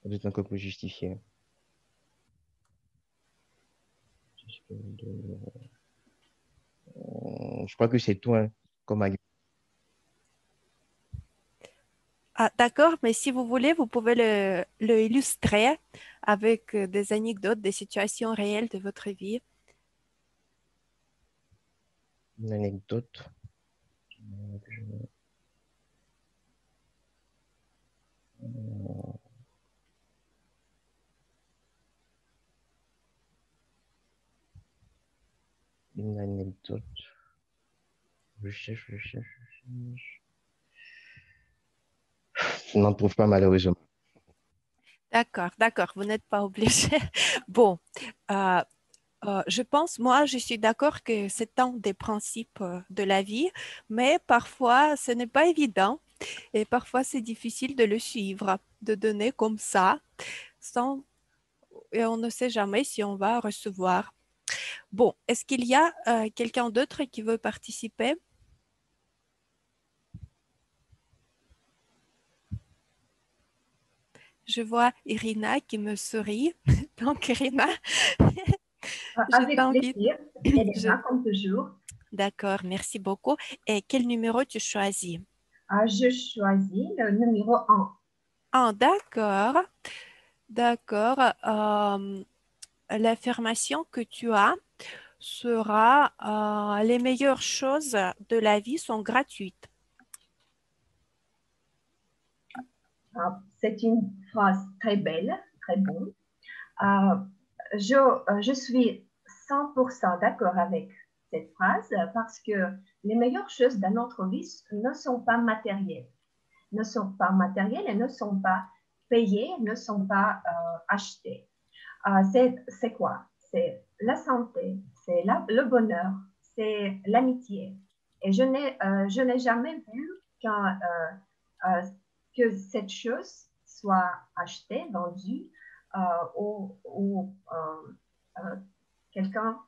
Vous encore pour justifier. Je crois que c'est tout, hein, comme argument. Ah, d'accord, mais si vous voulez, vous pouvez le illustrer avec des anecdotes, des situations réelles de votre vie. Une anecdote. Une anecdote. Je cherche. Je n'en trouve pas malheureusement. D'accord, d'accord, vous n'êtes pas obligé. Bon, je pense, moi, je suis d'accord que c'est un des principes de la vie, mais parfois, ce n'est pas évident et parfois, c'est difficile de le suivre, de donner comme ça, sans, et on ne sait jamais si on va recevoir. Bon, est-ce qu'il y a quelqu'un d'autre qui veut participer? Je vois Irina qui me sourit. Donc, Irina, je Avec t'invite. plaisir, Elena, comme toujours. D'accord, merci beaucoup. Et quel numéro tu choisis? Je choisis le numéro 1. Ah, d'accord. D'accord. L'affirmation que tu as sera les meilleures choses de la vie sont gratuites. C'est une phrase très belle, très bonne. Je suis 100% d'accord avec cette phrase parce que les meilleures choses dans notre vie ne sont pas matérielles. Ne sont pas matérielles et ne sont pas payées, ne sont pas achetées. C'est quoi? C'est la santé, c'est le bonheur, c'est l'amitié. Et je n'ai jamais vu que cette chose soit achetée, vendue ou quelqu'un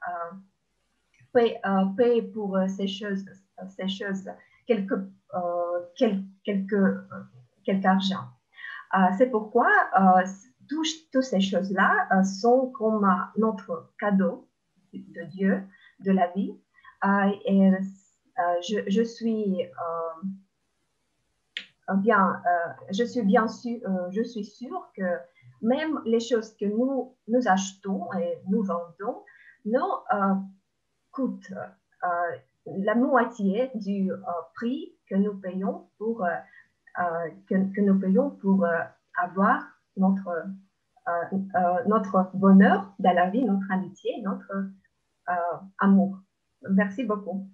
paye pour ces choses quelque argent. C'est pourquoi toutes ces choses-là sont comme notre cadeau de Dieu, de la vie. Et je suis sûre que même les choses que nous achetons et nous vendons nous coûtent la moitié du prix que nous payons pour avoir notre bonheur dans la vie, notre amitié, notre amour. Merci beaucoup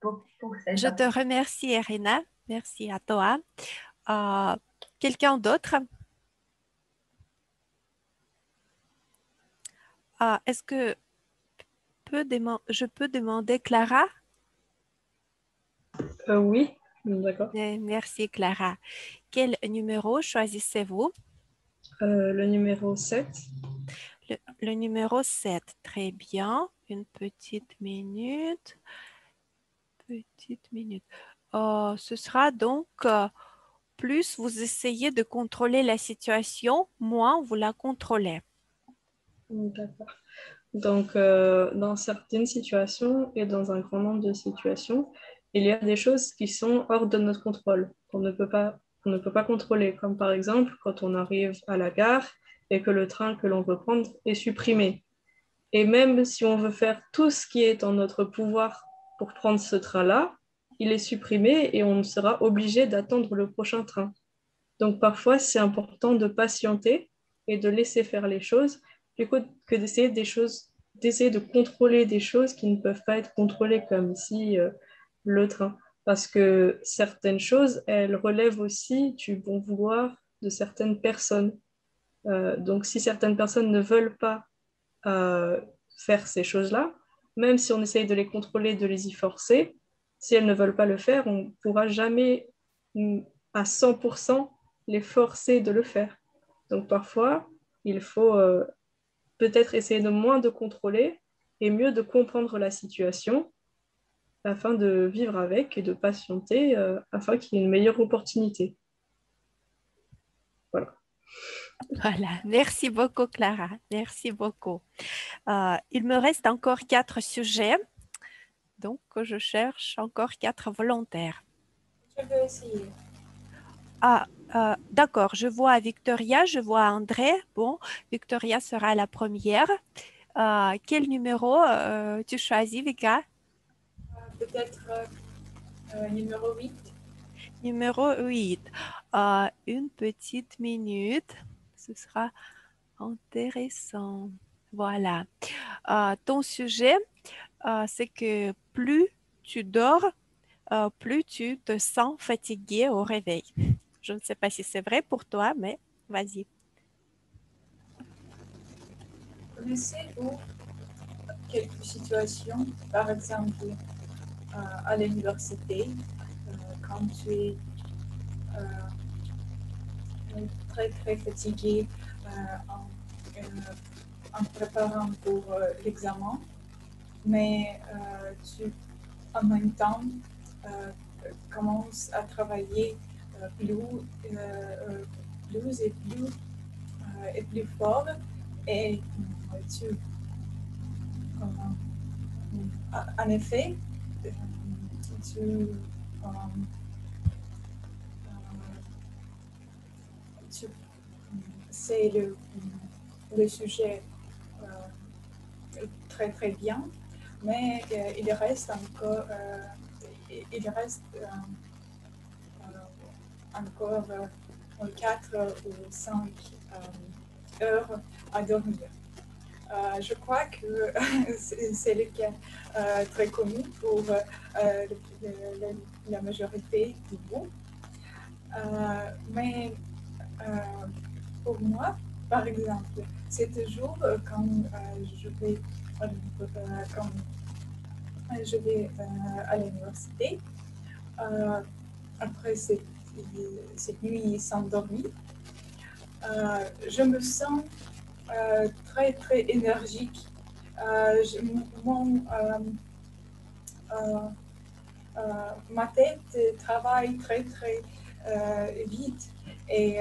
pour cette Je te remercie, Irina. Merci à toi. Quelqu'un d'autre? Est-ce que je peux demander Clara? Oui, d'accord. Merci, Clara. Quel numéro choisissez-vous? Le numéro 7. Le numéro 7, très bien. Une petite minute. Ce sera donc, plus vous essayez de contrôler la situation, moins vous la contrôlez. D'accord. Donc, dans certaines situations et dans un grand nombre de situations, il y a des choses qui sont hors de notre contrôle, qu'on ne peut pas contrôler, comme par exemple quand on arrive à la gare et que le train que l'on veut prendre est supprimé. Et même si on veut faire tout ce qui est en notre pouvoir pour prendre ce train-là, il est supprimé et on sera obligé d'attendre le prochain train. Donc parfois, c'est important de patienter et de laisser faire les choses plutôt que d'essayer d'essayer de contrôler des choses qui ne peuvent pas être contrôlées, comme ici le train. Parce que certaines choses, elles relèvent aussi du bon vouloir de certaines personnes. Donc si certaines personnes ne veulent pas faire ces choses-là, même si on essaye de les contrôler, de les y forcer, si elles ne veulent pas le faire, on ne pourra jamais à 100% les forcer de le faire. Donc parfois, il faut peut-être essayer de moins de contrôler et mieux de comprendre la situation afin de vivre avec et de patienter afin qu'il y ait une meilleure opportunité. Voilà. Voilà, merci beaucoup Clara, merci beaucoup. Il me reste encore 4 sujets, donc je cherche encore 4 volontaires. Je vais essayer. D'accord, je vois Victoria, je vois André. Bon, Victoria sera la première. Quel numéro tu choisis, Vika? Peut-être numéro 8. Numéro 8. Une petite minute. Ce sera intéressant. Voilà. Ton sujet, c'est que plus tu dors, plus tu te sens fatigué au réveil. Je ne sais pas si c'est vrai pour toi, mais vas-y. Connaissez-vous quelques situations, par exemple à l'université, quand tu es très très fatigué en préparant pour l'examen, mais en même temps commences à travailler plus et plus fort et tu en effet c'est le sujet très très bien, mais il reste encore encore 4 ou 5 heures à dormir. Je crois que c'est le cas très connu pour la majorité du monde. Mais pour moi, par exemple, c'est toujours quand je vais à l'université, après cette nuit sans dormir, je me sens très très énergique. Ma tête travaille très très vite et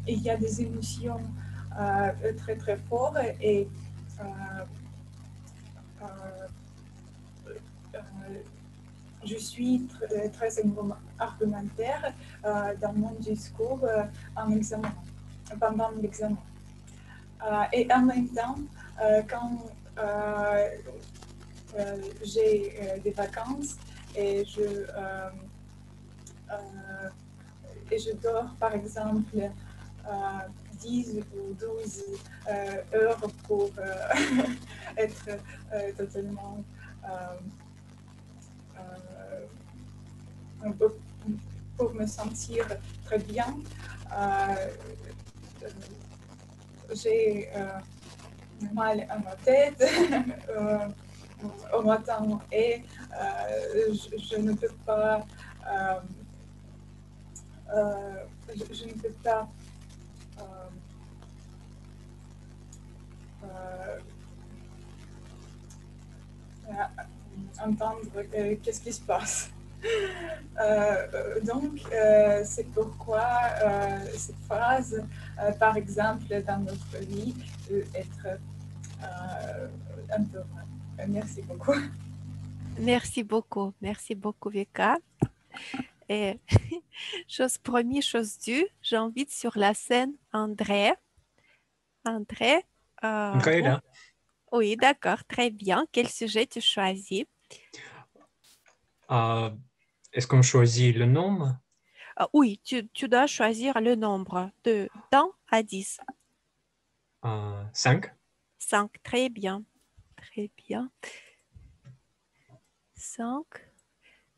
il y a des émotions très très fortes et je suis très argumentaire dans mon discours pendant l'examen. Et en même temps, quand j'ai des vacances et je dors par exemple 10 ou 12 heures pour être totalement pour me sentir très bien. J'ai mal à ma tête, au matin et je ne peux pas je ne peux pas entendre qu'est-ce qui se passe. Donc, c'est pourquoi cette phrase, par exemple, dans notre vie, peut être un peu vraie. Merci beaucoup. Merci beaucoup, Vika. Et chose promise, chose due, j'invite sur la scène André. André, André est là. oui, d'accord, très bien. Quel sujet tu choisis? Est-ce qu'on choisit le nombre? Oui, tu dois choisir le nombre de 1 à 10. 5. 5, très bien. Très bien. 5,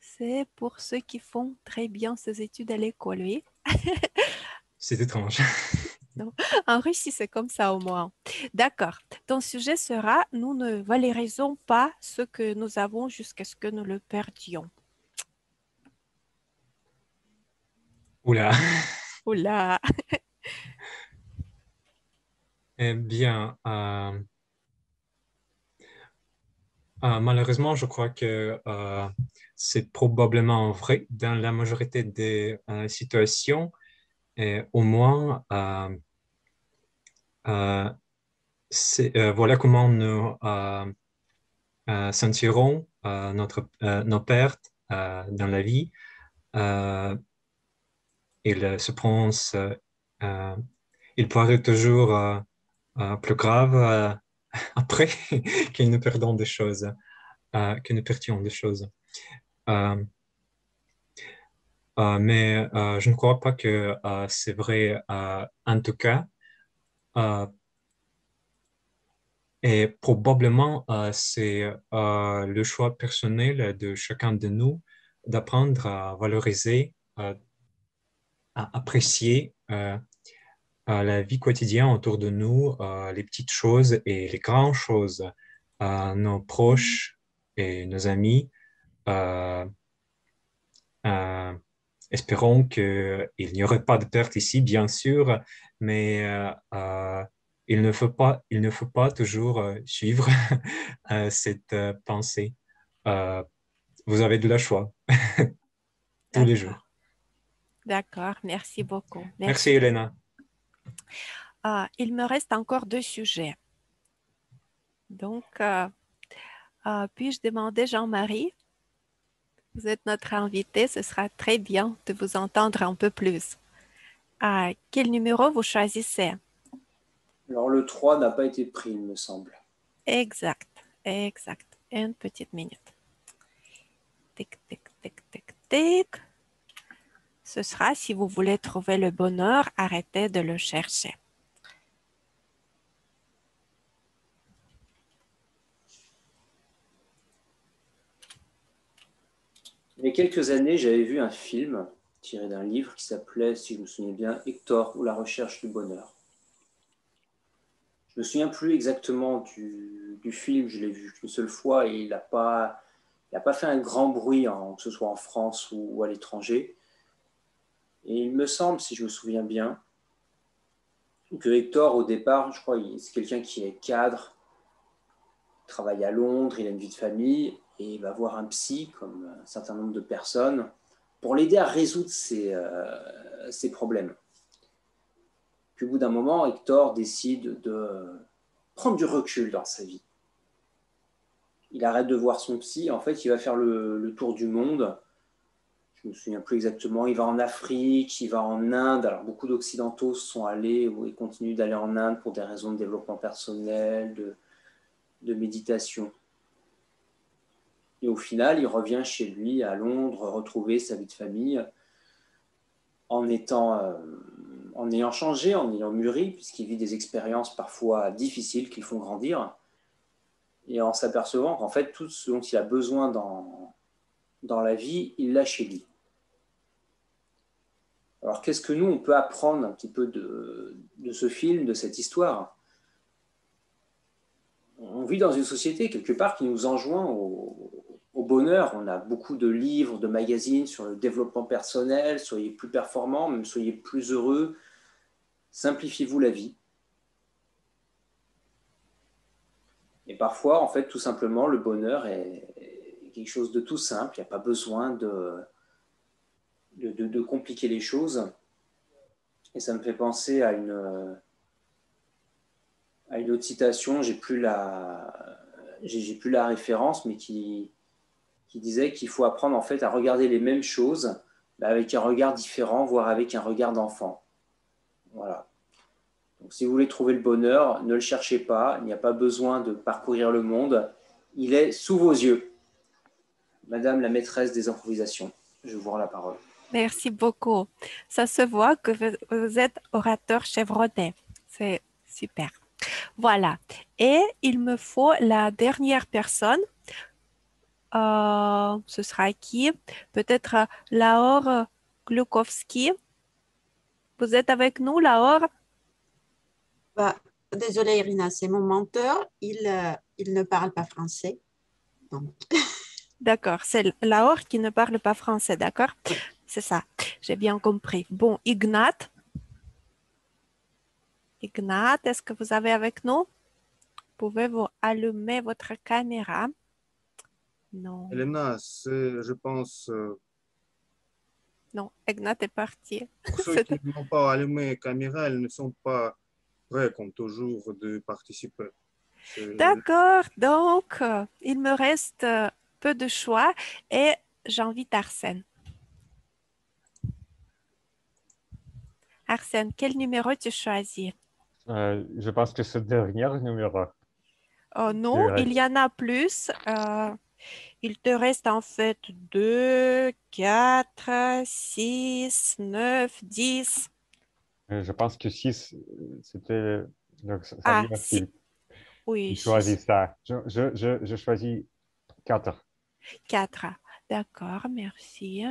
c'est pour ceux qui font très bien ces études à l'école, oui. C'est étrange. Non. En Russie, c'est comme ça au moins. D'accord. Ton sujet sera « Nous ne valorisons pas ce que nous avons jusqu'à ce que nous le perdions ». Oula. Oula. Eh bien, malheureusement, je crois que c'est probablement vrai dans la majorité des situations. Et au moins, voilà comment nous sentirons nos pertes dans la vie. Il se pense, il paraît toujours plus grave après que nous perdons des choses, que nous perdions des choses. Mais je ne crois pas que c'est vrai en tout cas. Et probablement, c'est le choix personnel de chacun de nous d'apprendre à valoriser, à apprécier la vie quotidienne autour de nous, les petites choses et les grandes choses, nos proches et nos amis. Espérons qu'il n'y aurait pas de perte ici, bien sûr, mais il ne faut pas toujours suivre cette pensée. Vous avez de la choix tous les jours. D'accord, merci beaucoup. Merci Elena. Il me reste encore 2 sujets. Donc, puis-je demander Jean-Marie? Vous êtes notre invité, ce sera très bien de vous entendre un peu plus. Quel numéro vous choisissez? Alors, le 3 n'a pas été pris, il me semble. Exact. Une petite minute. Tic, tic, tic, tic, tic. Ce sera, si vous voulez trouver le bonheur, arrêtez de le chercher. Il y a quelques années, j'avais vu un film tiré d'un livre qui s'appelait, si je me souviens bien, Hector ou la recherche du bonheur. Je ne me souviens plus exactement du film, je l'ai vu qu'une seule fois et il n'a pas fait un grand bruit, que ce soit en France ou à l'étranger. Et il me semble, si je me souviens bien, que Hector, au départ, je crois, c'est quelqu'un qui est cadre, travaille à Londres, il a une vie de famille, et il va voir un psy, comme un certain nombre de personnes, pour l'aider à résoudre ses problèmes. Puis au bout d'un moment, Hector décide de prendre du recul dans sa vie. Il arrête de voir son psy, en fait, il va faire le tour du monde. Je ne me souviens plus exactement, il va en Afrique, il va en Inde. Alors beaucoup d'Occidentaux sont allés ou ils continuent d'aller en Inde pour des raisons de développement personnel, de méditation. Et au final, il revient chez lui à Londres, retrouver sa vie de famille en ayant changé, en ayant mûri, puisqu'il vit des expériences parfois difficiles qui le font grandir, et en s'apercevant qu'en fait, tout ce dont il a besoin dans la vie, il l'a chez lui. Alors, qu'est-ce que nous, on peut apprendre un petit peu de ce film, de cette histoire ? on vit dans une société quelque part qui nous enjoint au bonheur. On a beaucoup de livres, de magazines sur le développement personnel, soyez plus performants, même soyez plus heureux, simplifiez-vous la vie. Et parfois, en fait, tout simplement, le bonheur est quelque chose de tout simple. Il n'y a pas besoin de compliquer les choses. Et ça me fait penser à une autre citation, j'ai plus la référence, mais qui disait qu'il faut apprendre en fait à regarder les mêmes choses, mais avec un regard différent, voire avec un regard d'enfant. Voilà. Donc, si vous voulez trouver le bonheur, ne le cherchez pas. Il n'y a pas besoin de parcourir le monde. Il est sous vos yeux. Madame la maîtresse des improvisations, je vous rends la parole. Merci beaucoup. Ça se voit que vous êtes orateur chevronné. C'est super. Voilà. Et il me faut la dernière personne. Ce sera qui? Peut-être Laure Glukowski. Vous êtes avec nous, Laure? Désolée, Irina, c'est mon menteur. Il ne parle pas français. D'accord, c'est Laure qui ne parle pas français, d'accord? C'est ça, j'ai bien compris. Bon, Ignat, est-ce que vous avez avec nous? Pouvez-vous allumer votre caméra? Non. Elena, je pense... Non, Ignat est parti. Pour ceux qui n'ont pas allumé la caméra, elles ne sont pas prêts, comme toujours, de participer. D'accord, donc il me reste peu de choix et j'invite Arsène. Arsène, quel numéro tu choisis? Je pense que c'est le dernier numéro. Oh non, il y en a plus. Il te reste en fait 2, 4, 6, 9, 10. Je pense que 6, c'était... Ah, 6. Oui, je choisis ça. Je choisis 4. 4. D'accord, merci.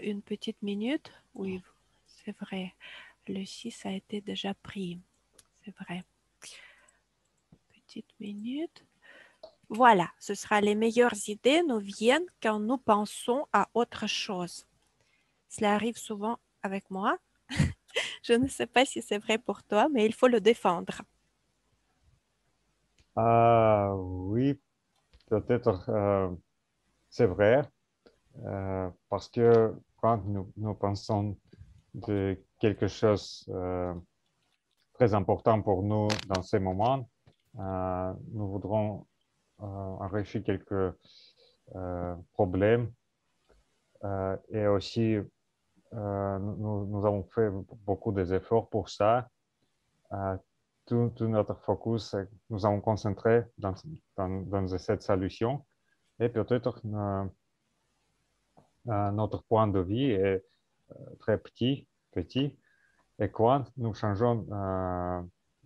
Une petite minute. Oui, c'est vrai. Le 6 a été déjà pris. C'est vrai. Petite minute. Voilà, ce sera les meilleures idées nous viennent quand nous pensons à autre chose. Cela arrive souvent avec moi. Je ne sais pas si c'est vrai pour toi, mais il faut le défendre. Oui, peut-être c'est vrai, parce que quand nous pensons de quelque chose très important pour nous dans ces moments, nous voudrons enrichir quelques problèmes et aussi nous avons fait beaucoup d'efforts pour ça. Tout notre focus, nous avons concentré dans cette solution et peut-être notre point de vue est très petit et quand nous changeons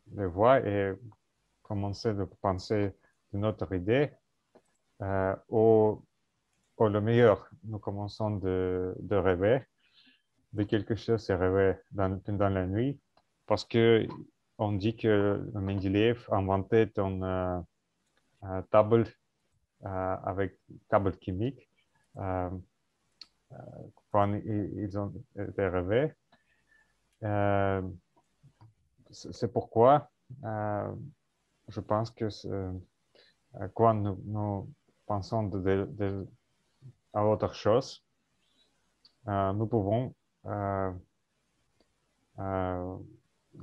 de voie et commençons de penser de notre idée, au le meilleur, nous commençons de rêver de quelque chose et rêver pendant la nuit parce que on dit que Mendeleïev a inventé une table avec table chimique quand ils ont été rêvés. C'est pourquoi je pense que quand nous pensons à autre chose, nous pouvons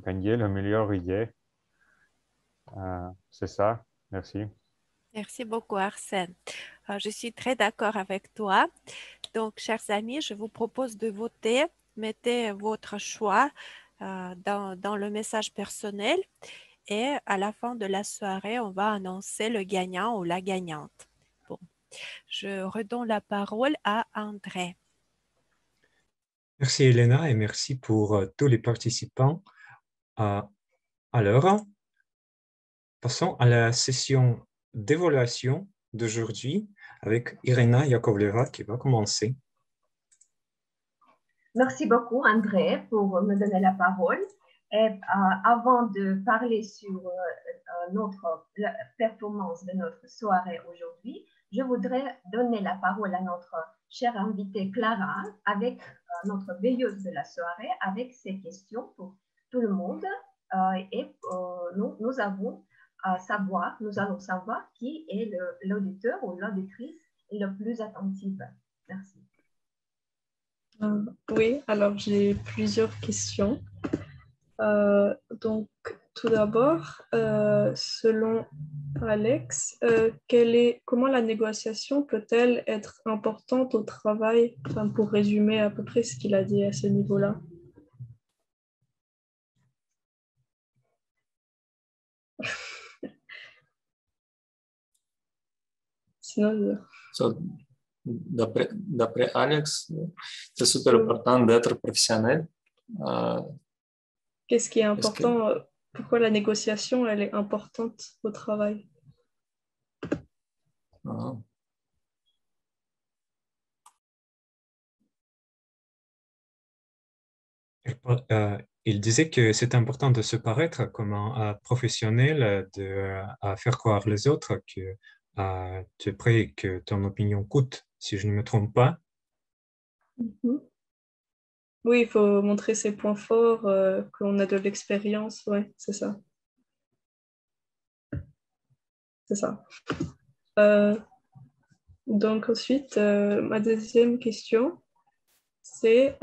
gagner la meilleure idée. C'est ça. Merci. Merci beaucoup, Arsène. Je suis très d'accord avec toi. Donc, chers amis, je vous propose de voter. Mettez votre choix dans le message personnel et à la fin de la soirée, on va annoncer le gagnant ou la gagnante. Bon, je redonne la parole à André. Merci, Elena, et merci pour tous les participants. Alors, passons à la session d'évaluation d'aujourd'hui avec Irina Yakovleva qui va commencer. Merci beaucoup, André, pour me donner la parole. Et avant de parler sur la performance de notre soirée aujourd'hui, je voudrais donner la parole à notre chère invitée Clara, avec notre veilleuse de la soirée, avec ses questions pour tout le monde. Nous allons savoir qui est l'auditeur ou l'auditrice le plus attentive. Merci. Oui, alors j'ai plusieurs questions. Donc, tout d'abord, selon Alex, comment la négociation peut-elle être importante au travail, enfin, pour résumer à peu près ce qu'il a dit à ce niveau-là? Sinon, d'après Alex, c'est super important d'être professionnel. Qu'est-ce qui est important? Pourquoi la négociation, elle est importante au travail? Il disait que c'est important de se paraître comme un professionnel, à faire croire les autres que tu es prêt et que ton opinion coûte, si je ne me trompe pas. Oui, il faut montrer ses points forts, qu'on a de l'expérience, ouais, c'est ça. C'est ça. Donc ensuite, ma deuxième question, c'est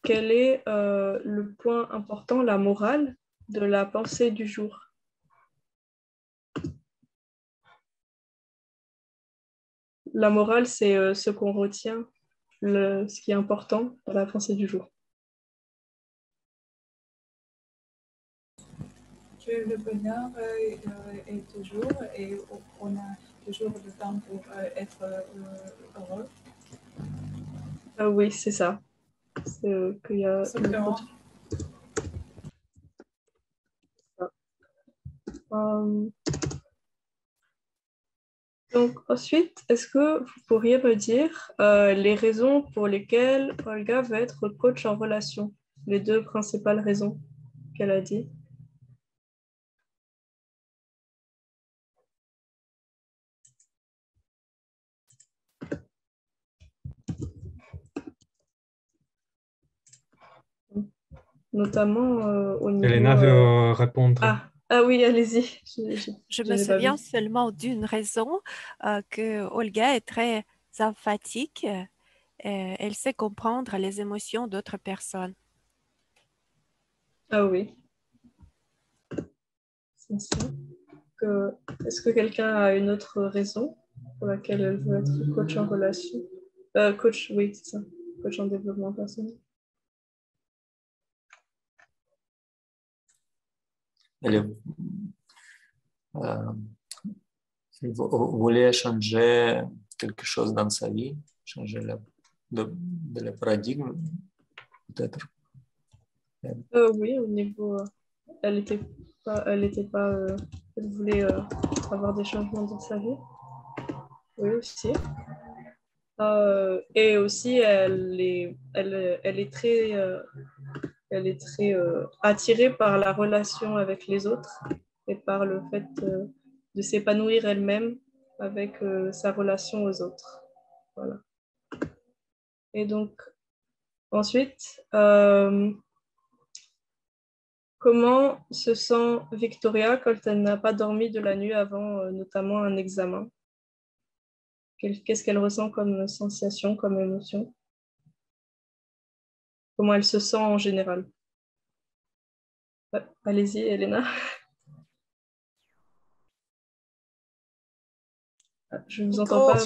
quel est le point important, la morale de la pensée du jour? La morale, c'est ce qu'on retient, ce qui est important dans la pensée du jour. Que le bonheur est toujours et on a toujours le temps pour être heureux. Oui, c'est ça. C'est qu'il y a donc ensuite, est-ce que vous pourriez me dire les raisons pour lesquelles Olga veut être coach en relation? Les deux principales raisons qu'elle a dit. Notamment au niveau... Elena veut répondre. Ah oui, allez-y. Je me souviens seulement d'une raison, que Olga est très emphatique. Elle sait comprendre les émotions d'autres personnes. Ah oui. C'est ça. Est-ce que quelqu'un a une autre raison pour laquelle elle veut être coach en relation? Coach, oui, c'est ça. Coach en développement personnel. Elle voulait changer quelque chose dans sa vie, changer le paradigme, peut-être. Oui, au niveau... elle voulait avoir des changements dans sa vie. Oui, aussi. Et aussi, elle est très attirée par la relation avec les autres et par le fait de s'épanouir elle-même avec sa relation aux autres. Voilà. Et donc, ensuite, comment se sent Victoria quand elle n'a pas dormi de la nuit avant, notamment un examen? Qu'est-ce qu'elle ressent comme sensation, comme émotion? Comment elle se sent en général? Allez-y, Elena. Je ne vous entends pas.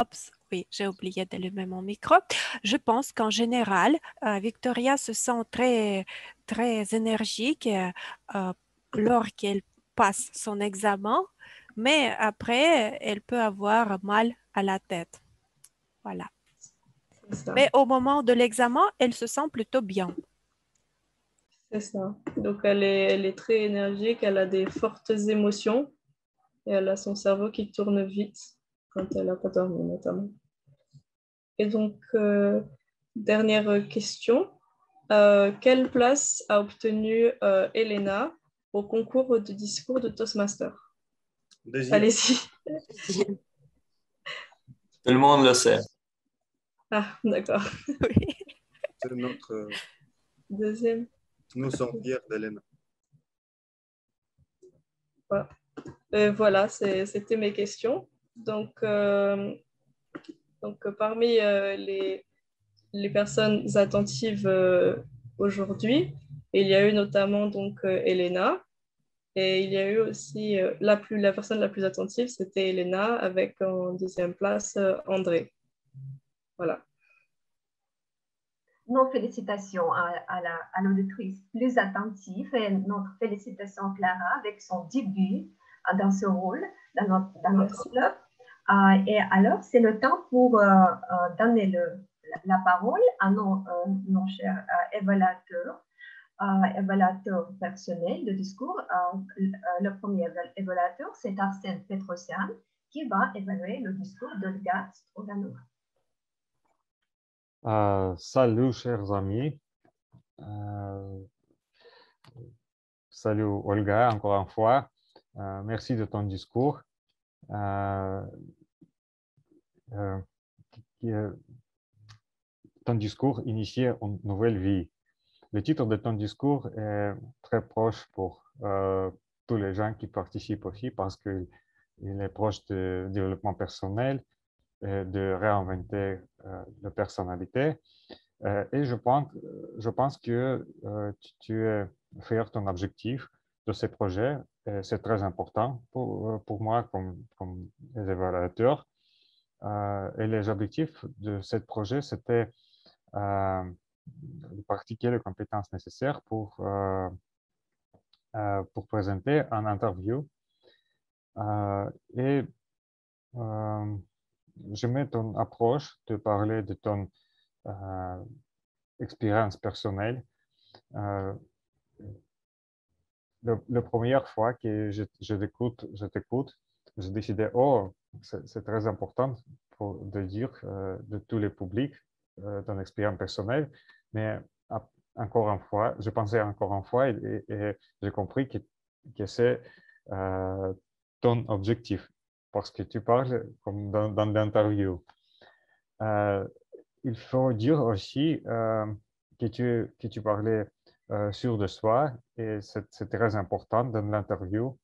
Oups, oui, j'ai oublié d'allumer mon micro. Je pense qu'en général, Victoria se sent très, très énergique lorsqu'elle passe son examen, mais après, elle peut avoir mal à la tête. Voilà. Mais au moment de l'examen, elle se sent plutôt bien. C'est ça. Donc, elle est très énergique, elle a des fortes émotions et elle a son cerveau qui tourne vite quand elle n'a pas dormi, notamment. Et donc, dernière question. quelle place a obtenu Elena au concours de discours de Toastmaster? Allez-y. Tout le monde le sait. Ah, d'accord. C'est notre... Deuxième. Nous sommes fiers d'Elena. Voilà, c'était mes questions. Donc parmi les personnes attentives aujourd'hui, il y a eu notamment donc Elena, et il y a eu aussi la personne la plus attentive, c'était Elena, avec en deuxième place André. Voilà. Nos félicitations à l'auditrice plus attentive et notre félicitation Clara avec son début dans ce rôle, dans notre club. Et alors, c'est le temps pour donner la parole à nos chers évaluateurs personnels de discours. Le premier évaluateur, c'est Arsène Petrosian, qui va évaluer le discours d'Olga Stroganova. Salut, chers amis. Salut, Olga, encore une fois. Merci de ton discours. Ton discours initiait une nouvelle vie. Le titre de ton discours est très proche pour tous les gens qui participent aussi parce qu'il est proche du développement personnel, de réinventer la personnalité. Et je pense que tu es fier de ton objectif de ce projet. C'est très important pour moi comme évaluateur. Et les objectifs de ce projet, c'était de pratiquer les compétences nécessaires pour présenter une interview. Et j'aimais ton approche de parler de ton expérience personnelle. La première fois que je t'écoute, j'ai décidé, oh, c'est très important de dire de tous les publics ton expérience personnelle, mais encore une fois, je pensais encore une fois et j'ai compris que c'est ton objectif, parce que tu parles comme dans l'interview. Il faut dire aussi que tu parlais sûr de soi et c'est très important dans l'interview.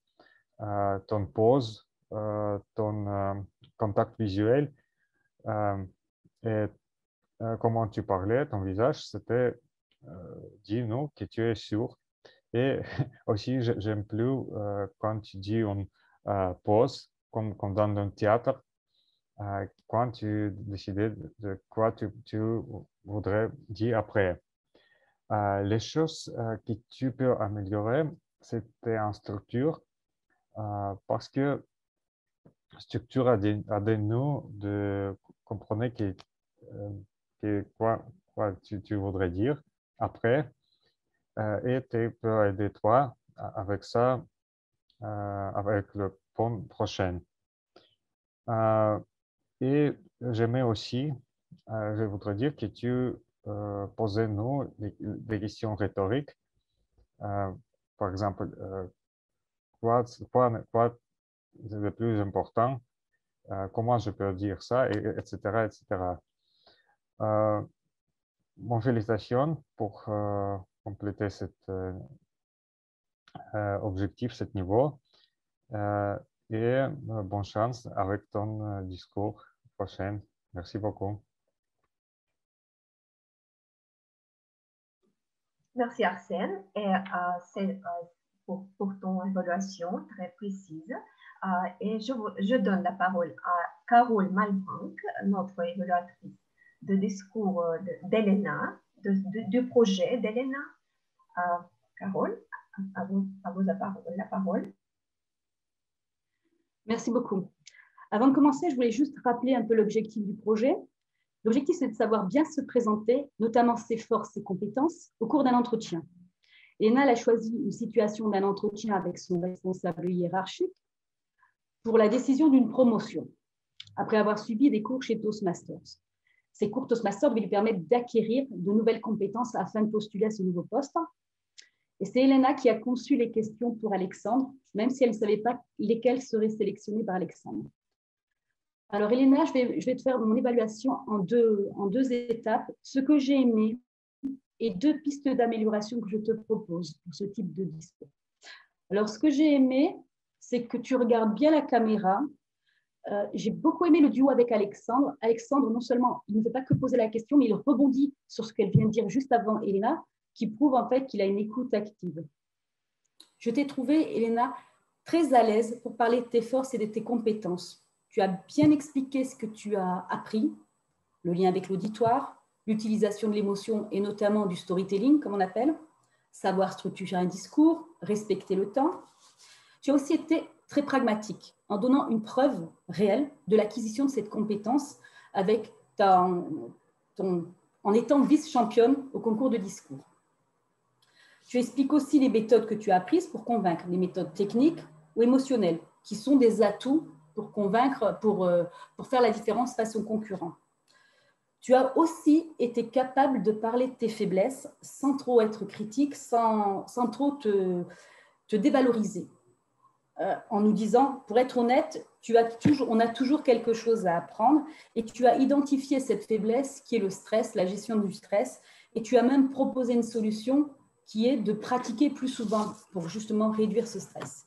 Ton pose, ton contact visuel et comment tu parlais, ton visage, c'était dis-nous que tu es sûr. Et aussi, j'aime plus quand tu dis une pause, comme dans un théâtre, quand tu décidais de quoi tu voudrais dire après. Les choses que tu peux améliorer, c'était en structure, parce que structure a des nous de comprendre quoi tu voudrais dire après, et tu peux aider toi avec ça, avec le point prochain. Et j'aimais aussi, je voudrais dire que tu posais nous des questions rhétoriques. Par exemple, quoi c'est le plus important, comment je peux dire ça, etc. etc. Bon, félicitations pour compléter cet objectif, ce niveau. Et bonne chance avec ton discours prochain. Merci beaucoup. Merci Arsène et pour ton évaluation très précise. Et je donne la parole à Carole Malbank, notre évaluatrice de discours d'Elena, du projet d'Elena. Carole, à vous la parole. Merci beaucoup. Avant de commencer, je voulais juste rappeler un peu l'objectif du projet. L'objectif, c'est de savoir bien se présenter, notamment ses forces et compétences, au cours d'un entretien. Elena a choisi une situation d'un entretien avec son responsable hiérarchique pour la décision d'une promotion, après avoir suivi des cours chez Toastmasters. ces cours Toastmasters devaient lui permettre d'acquérir de nouvelles compétences afin de postuler à ce nouveau poste. Et c'est Elena qui a conçu les questions pour Alexandre, même si elle ne savait pas lesquelles seraient sélectionnées par Alexandre. Alors Elena, je vais te faire mon évaluation en deux étapes. Ce que j'ai aimé et 2 pistes d'amélioration que je te propose pour ce type de discours. Alors, ce que j'ai aimé, c'est que tu regardes bien la caméra. J'ai beaucoup aimé le duo avec Alexandre. Alexandre, non seulement, il ne fait pas que poser la question, mais il rebondit sur ce qu'elle vient de dire juste avant Elena, qui prouve en fait qu'il a une écoute active. Je t'ai trouvé, Elena, très à l'aise pour parler de tes forces et de tes compétences. Tu as bien expliqué ce que tu as appris, le lien avec l'auditoire, l'utilisation de l'émotion et notamment du storytelling, comme on appelle, savoir structurer un discours, respecter le temps. Tu as aussi été très pragmatique en donnant une preuve réelle de l'acquisition de cette compétence en étant vice-championne au concours de discours. Tu expliques aussi les méthodes que tu as apprises pour convaincre, les méthodes techniques ou émotionnelles, qui sont des atouts pour convaincre, pour faire la différence face aux concurrents. Tu as aussi été capable de parler de tes faiblesses sans trop être critique, sans trop te dévaloriser. En nous disant, pour être honnête, on a toujours quelque chose à apprendre et tu as identifié cette faiblesse qui est le stress, la gestion du stress, et tu as même proposé une solution qui est de pratiquer plus souvent pour justement réduire ce stress.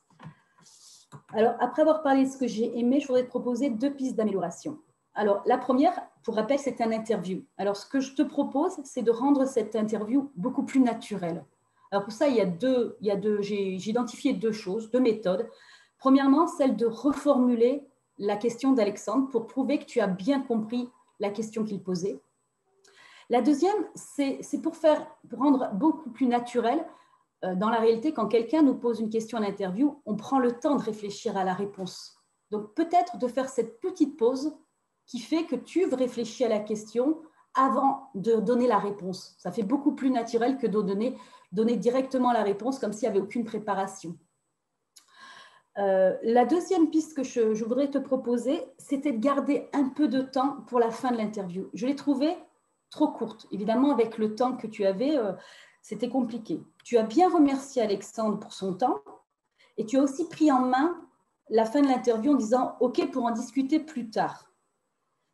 Alors, après avoir parlé de ce que j'ai aimé, je voudrais te proposer 2 pistes d'amélioration. Alors, la première, pour rappel, c'est un interview. Alors, ce que je te propose, c'est de rendre cette interview beaucoup plus naturelle. Alors, pour ça, j'ai identifié 2 choses, 2 méthodes. Premièrement, celle de reformuler la question d'Alexandre pour prouver que tu as bien compris la question qu'il posait. La deuxième, c'est pour rendre beaucoup plus naturel. Dans la réalité, quand quelqu'un nous pose une question en interview, on prend le temps de réfléchir à la réponse. Donc, peut-être de faire cette petite pause qui fait que tu réfléchis à la question avant de donner la réponse. Ça fait beaucoup plus naturel que de donner directement la réponse comme s'il n'y avait aucune préparation. La deuxième piste que je voudrais te proposer, c'était de garder un peu de temps pour la fin de l'interview. Je l'ai trouvée trop courte. Évidemment, avec le temps que tu avais, c'était compliqué. Tu as bien remercié Alexandre pour son temps et tu as aussi pris en main la fin de l'interview en disant « OK, pour en discuter plus tard ».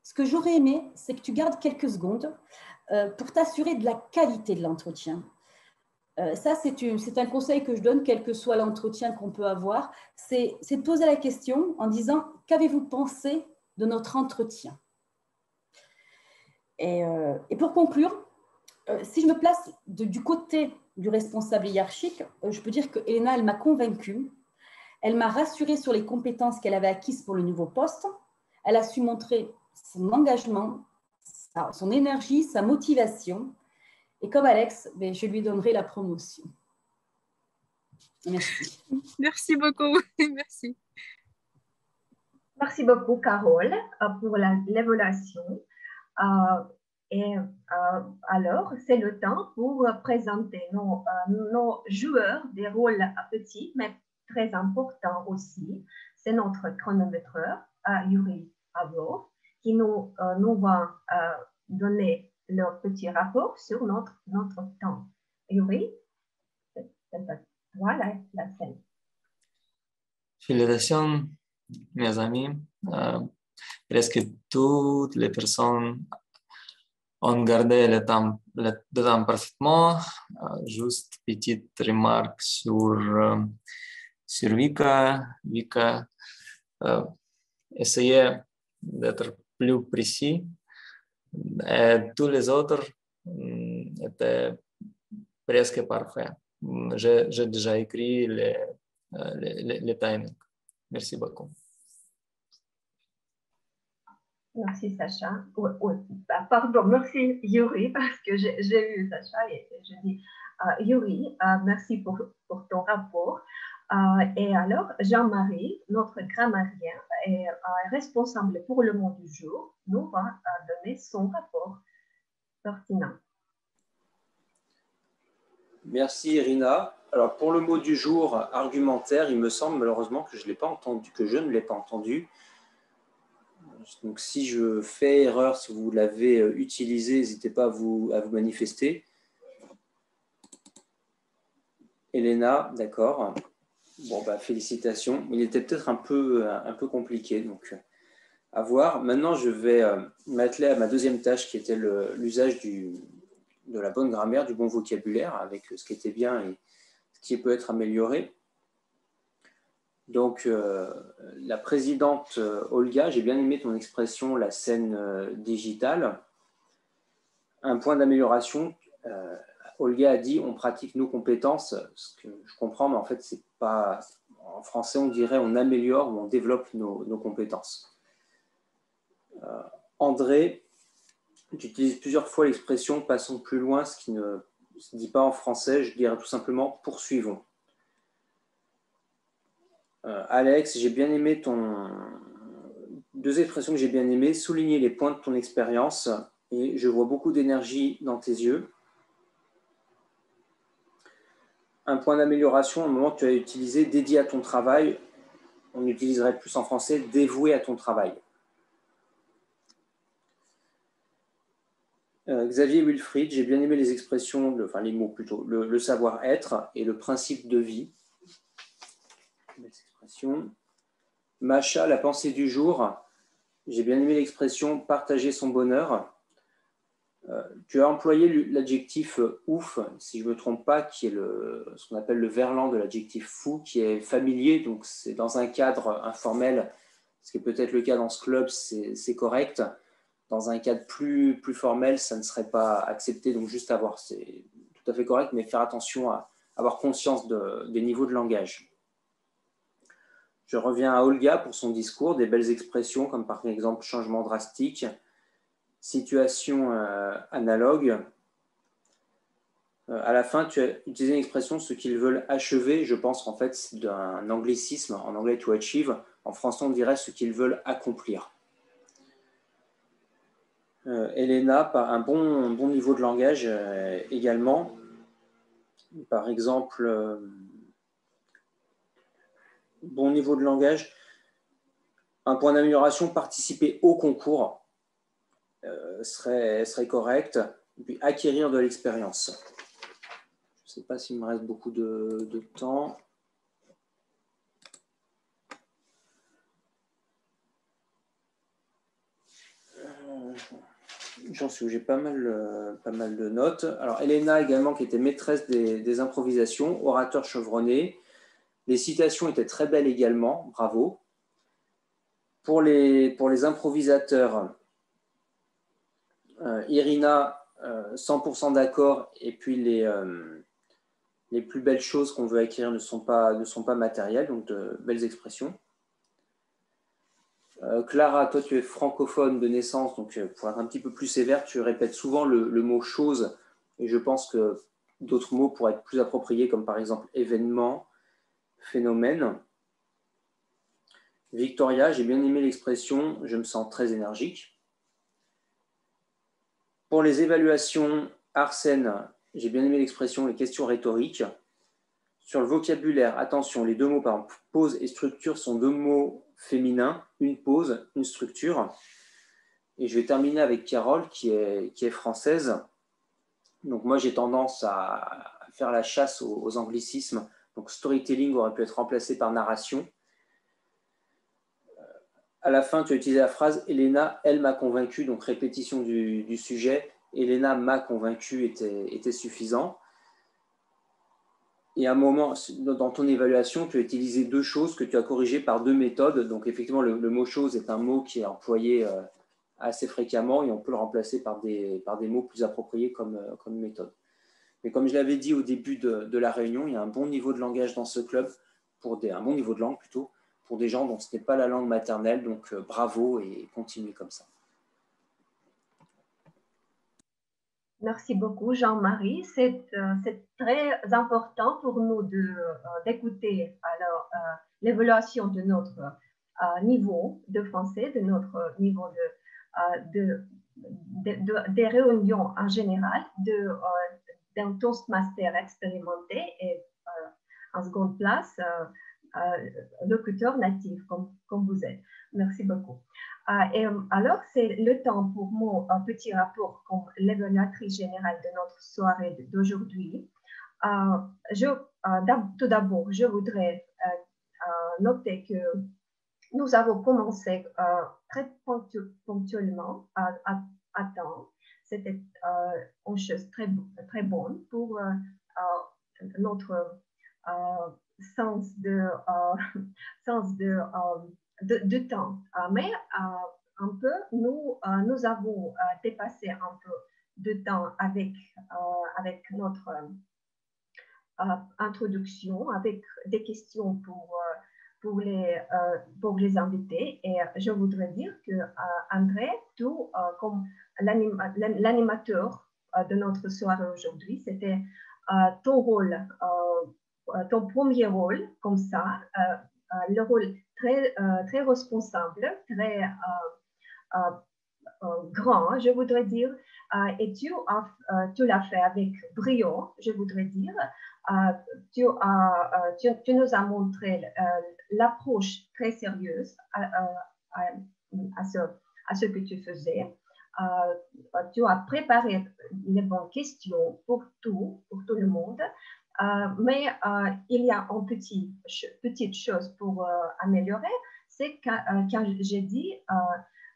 Ce que j'aurais aimé, c'est que tu gardes quelques secondes pour t'assurer de la qualité de l'entretien. Ça, c'est un conseil que je donne, quel que soit l'entretien qu'on peut avoir, c'est de poser la question en disant « Qu'avez-vous pensé de notre entretien ?» Et pour conclure, si je me place du côté du responsable hiérarchique, je peux dire que Elena, elle m'a convaincue, elle m'a rassurée sur les compétences qu'elle avait acquises pour le nouveau poste, elle a su montrer son engagement, son énergie, sa motivation. Et comme Alex, je lui donnerai la promotion. Merci. Merci beaucoup. Merci. Merci beaucoup, Carole, pour l'évaluation. Alors, c'est le temps pour présenter nos joueurs des rôles petits, mais très importants aussi. C'est notre chronométreur, Yuri Avlov, qui nous va donner leur petit rapport sur notre temps. Yuri, voilà la scène. Félicitations, mes amis. Presque toutes les personnes ont gardé le temps parfaitement. Juste petite remarque sur Vika. Vika, essayez d'être plus précis. Et tous les autres étaient presque parfaits. J'ai déjà écrit les timings. Merci beaucoup. Merci Sacha. Pardon, merci Yuri, parce que j'ai eu Sacha et je dis Yuri, merci pour ton rapport. Et alors, Jean-Marie, notre grammairien, est responsable pour le mot du jour, nous va donner son rapport pertinent. Merci Irina. Alors pour le mot du jour, argumentaire, il me semble malheureusement que je ne l'ai pas entendu, Donc, si je fais erreur, si vous l'avez utilisé, n'hésitez pas à vous manifester. Elena, d'accord. Bon, bah, félicitations. Il était peut-être un peu compliqué, donc à voir. Maintenant, je vais m'atteler à ma deuxième tâche qui était l'usage de la bonne grammaire, du bon vocabulaire, avec ce qui était bien et ce qui peut être amélioré. Donc, la présidente Olga, j'ai bien aimé ton expression, la scène digitale. Un point d'amélioration, Olga a dit on pratique nos compétences, ce que je comprends, mais en fait, c'est pas. En français, on dirait on améliore ou on développe nos compétences. André, tu utilises plusieurs fois l'expression passons plus loin, ce qui ne se dit pas en français, je dirais tout simplement poursuivons. Alex, j'ai bien aimé deux expressions que j'ai bien aimées, souligner les points de ton expérience et je vois beaucoup d'énergie dans tes yeux. Un point d'amélioration, au moment où tu as utilisé dédié à ton travail, on utiliserait plus en français dévoué à ton travail. Xavier Wilfried, j'ai bien aimé les expressions, enfin les mots plutôt, le savoir-être et le principe de vie. Macha, la pensée du jour, j'ai bien aimé l'expression partager son bonheur. Tu as employé l'adjectif ouf, si je ne me trompe pas, qui est ce qu'on appelle le verlan de l'adjectif fou, qui est familier, donc c'est dans un cadre informel, ce qui est peut-être le cas dans ce club, c'est correct. Dans un cadre plus formel, ça ne serait pas accepté, donc juste avoir, c'est tout à fait correct, mais faire attention à avoir conscience des niveaux de langage. Je reviens à Olga pour son discours, des belles expressions comme par exemple changement drastique, situation analogue. À la fin, tu as utilisé une expression ce qu'ils veulent achever. Je pense qu'en fait, c'est d'un anglicisme, en anglais to achieve. En français, on dirait ce qu'ils veulent accomplir. Elena, par un bon niveau de langage également. Par exemple, bon niveau de langage, un point d'amélioration, participer au concours serait correct. Et puis acquérir de l'expérience. Je ne sais pas s'il me reste beaucoup de temps. J'en suis où j'ai pas mal de notes. Alors, Elena également, qui était maîtresse des improvisations, orateur chevronné. Les citations étaient très belles également, bravo. Pour les improvisateurs, Irina, 100% d'accord, et puis les plus belles choses qu'on veut acquérir ne sont pas matérielles, donc de belles expressions. Clara, toi tu es francophone de naissance, donc pour être un petit peu plus sévère, tu répètes souvent le mot chose, et je pense que d'autres mots pourraient être plus appropriés, comme par exemple événement, phénomène. Victoria, j'ai bien aimé l'expression je me sens très énergique. Pour les évaluations, Arsène, j'ai bien aimé l'expression les questions rhétoriques. Sur le vocabulaire, attention, les deux mots, par exemple, pause et structure sont deux mots féminins, une pause, une structure. Et je vais terminer avec Carole, qui est française. Donc moi, j'ai tendance à faire la chasse aux anglicismes. Donc storytelling aurait pu être remplacé par narration. À la fin, tu as utilisé la phrase « Elena, elle m'a convaincu », donc répétition du sujet. « Elena m'a convaincu » était suffisant. Et à un moment, dans ton évaluation, tu as utilisé deux choses que tu as corrigées par deux méthodes. Donc effectivement, le mot « chose » est un mot qui est employé assez fréquemment et on peut le remplacer par des mots plus appropriés comme méthode. Mais comme je l'avais dit au début de la réunion, il y a un bon niveau de langage dans ce club, un bon niveau de langue plutôt, pour des gens dont ce n'est pas la langue maternelle, donc bravo et continuez comme ça. Merci beaucoup Jean-Marie. C'est très important pour nous d'écouter l'évaluation de notre niveau de français, de notre niveau des réunions en général, d'un Toastmaster expérimenté et en seconde place, locuteur natif comme vous êtes. Merci beaucoup. Et alors, c'est le temps pour mon petit rapport comme l'évaluatrice générale de notre soirée d'aujourd'hui. Tout d'abord, je voudrais noter que nous avons commencé très ponctuellement à temps. C'était une chose très bonne pour notre sens de temps. Mais un peu, nous avons dépassé un peu de temps avec notre introduction, avec des questions pour les invités. Et je voudrais dire que André, tout comme l'animateur de notre soirée aujourd'hui, c'était ton rôle, ton premier rôle comme ça, le rôle très responsable, très grand, je voudrais dire, et tu l'as fait avec brio, je voudrais dire. Tu nous as montré l'approche très sérieuse à ce que tu faisais. Tu as préparé les bonnes questions pour tout le monde. Mais il y a une petite chose pour améliorer, c'est quand j'ai dit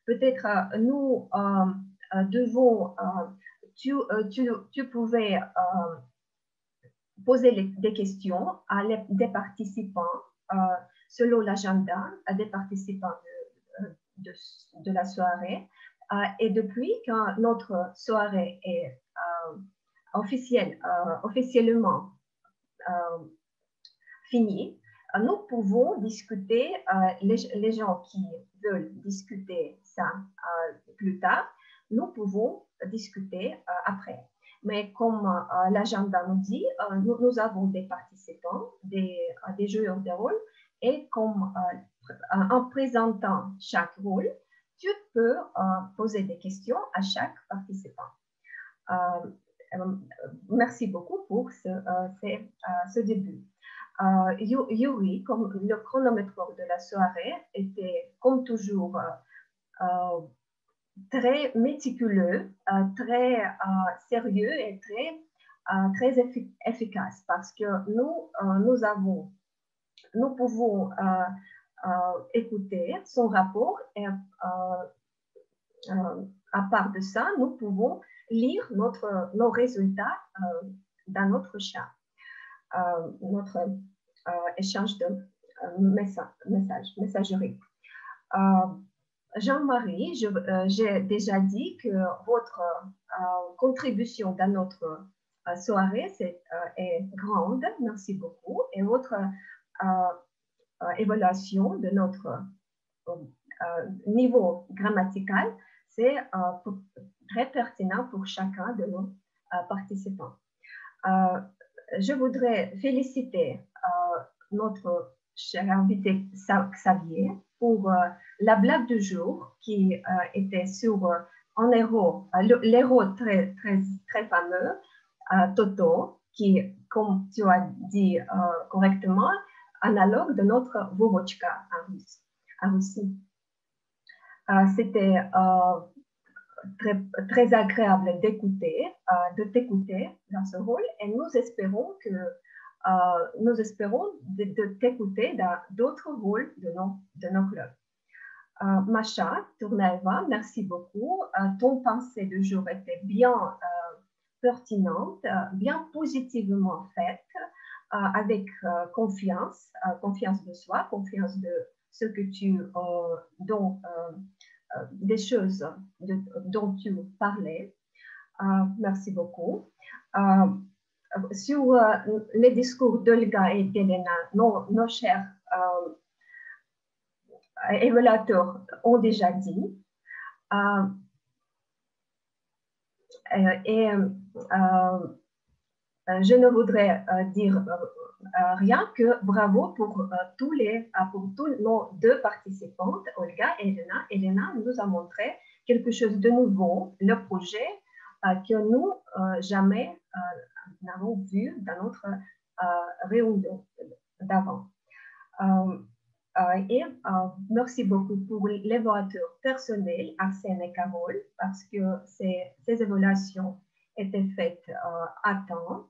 peut-être nous devons, tu pouvais poser des questions à des participants selon l'agenda des participants de la soirée. Et depuis quand notre soirée est officiellement finie, nous pouvons discuter, les gens qui veulent discuter ça plus tard, nous pouvons discuter après. Mais comme l'agenda nous dit, nous avons des participants, des joueurs de rôle, et comme en présentant chaque rôle, tu peux poser des questions à chaque participant. Merci beaucoup pour ce début. Yuri, comme le chronométreur de la soirée, était comme toujours très méticuleux, très sérieux et très efficace parce que nous pouvons écouter son rapport et à part de ça, nous pouvons lire nos résultats dans notre chat, notre échange de messagerie. Jean-Marie, j'ai déjà dit que votre contribution dans notre soirée est grande, merci beaucoup, et votre évaluation de notre niveau grammatical, c'est très pertinent pour chacun de nos participants. Je voudrais féliciter notre cher invité Xavier pour la blague du jour qui était sur un héros, l'héros très fameux, Toto, qui, comme tu as dit correctement, analogue de notre Vorochka en Russie. C'était très agréable de t'écouter dans ce rôle et nous espérons de t'écouter dans d'autres rôles de nos clubs. Masha Tournaeva, merci beaucoup. Ton pensée du jour était bien pertinente, bien positivement faite, avec confiance de soi, confiance de ce que des choses dont tu parlais. Merci beaucoup. Sur les discours d'Olga et d'Elena, nos chers évaluateurs ont déjà dit. Je ne voudrais dire rien que bravo pour tous nos deux participantes, Olga et Elena. Elena nous a montré quelque chose de nouveau, le projet que nous jamais n'avons vu dans notre réunion d'avant. Merci beaucoup pour l'évaluateur personnel, Arsène et Carole, parce que ces évaluations étaient faites à temps.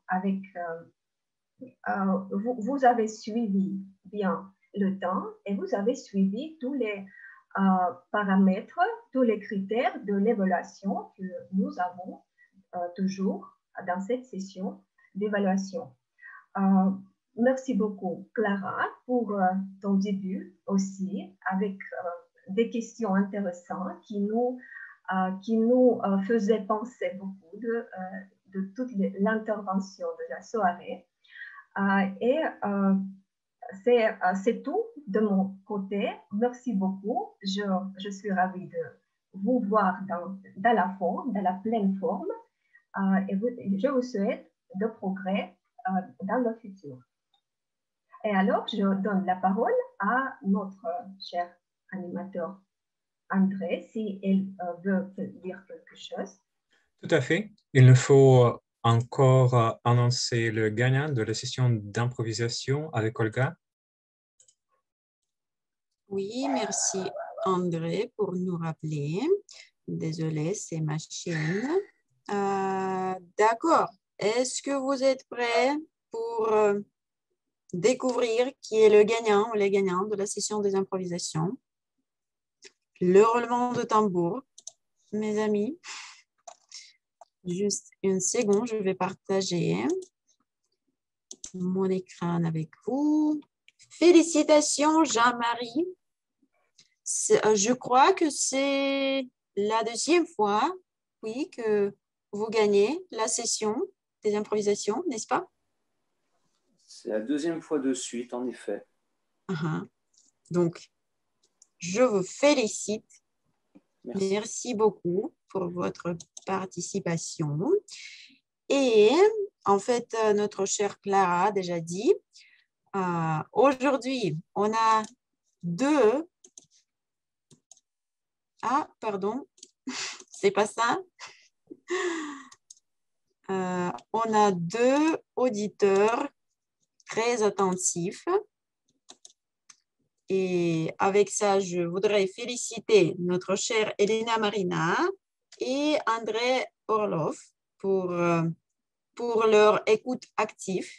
Vous avez suivi bien le temps et vous avez suivi tous les paramètres, tous les critères de l'évaluation que nous avons toujours dans cette session d'évaluation. Merci beaucoup, Clara, pour ton début aussi, avec des questions intéressantes qui nous faisaient penser beaucoup de toute l'intervention de la soirée. C'est tout de mon côté. Merci beaucoup. Je suis ravie de vous voir dans la forme, dans la pleine forme. Et je vous souhaite de progrès dans le futur. Et alors, je donne la parole à notre cher animateur André, si elle veut dire quelque chose. Tout à fait. Il nous faut encore annoncer le gagnant de la session d'improvisation avec Olga. Oui, merci André pour nous rappeler. Désolée, c'est ma chaîne. D'accord. Est-ce que vous êtes prêts pour découvrir qui est le gagnant ou les gagnants de la session des improvisations? Le roulement de tambour, mes amis. Juste une seconde, je vais partager mon écran avec vous. Félicitations, Jean-Marie. Je crois que c'est la deuxième fois, oui, que vous gagnez la session des improvisations, n'est-ce pas? C'est la deuxième fois de suite, en effet. Donc, je vous félicite. Merci beaucoup pour votre participation. Et en fait, notre chère Clara a déjà dit, aujourd'hui, on a deux... Ah, pardon, c'est pas ça. On a deux auditeurs très attentifs. Et avec ça, je voudrais féliciter notre chère Elena Marina et André Orlov pour leur écoute active.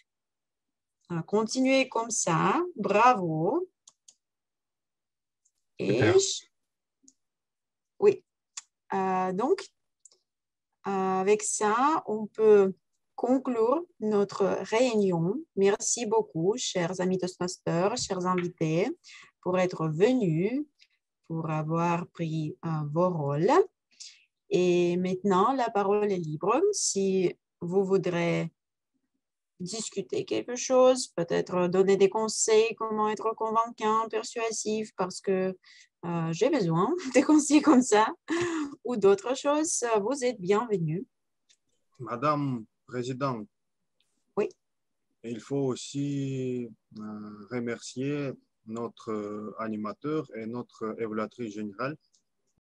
Continuez comme ça. Bravo. Et oui. Donc, avec ça, on peut conclure notre réunion. Merci beaucoup, chers amis Toastmasters, chers invités, pour être venus, pour avoir pris vos rôles. Et maintenant, la parole est libre. Si vous voudrez discuter quelque chose, peut-être donner des conseils, comment être convaincant, persuasif, parce que j'ai besoin de conseils comme ça, ou d'autres choses, vous êtes bienvenus. Madame Présidente, oui. Il faut aussi remercier notre animateur et notre évaluatrice générale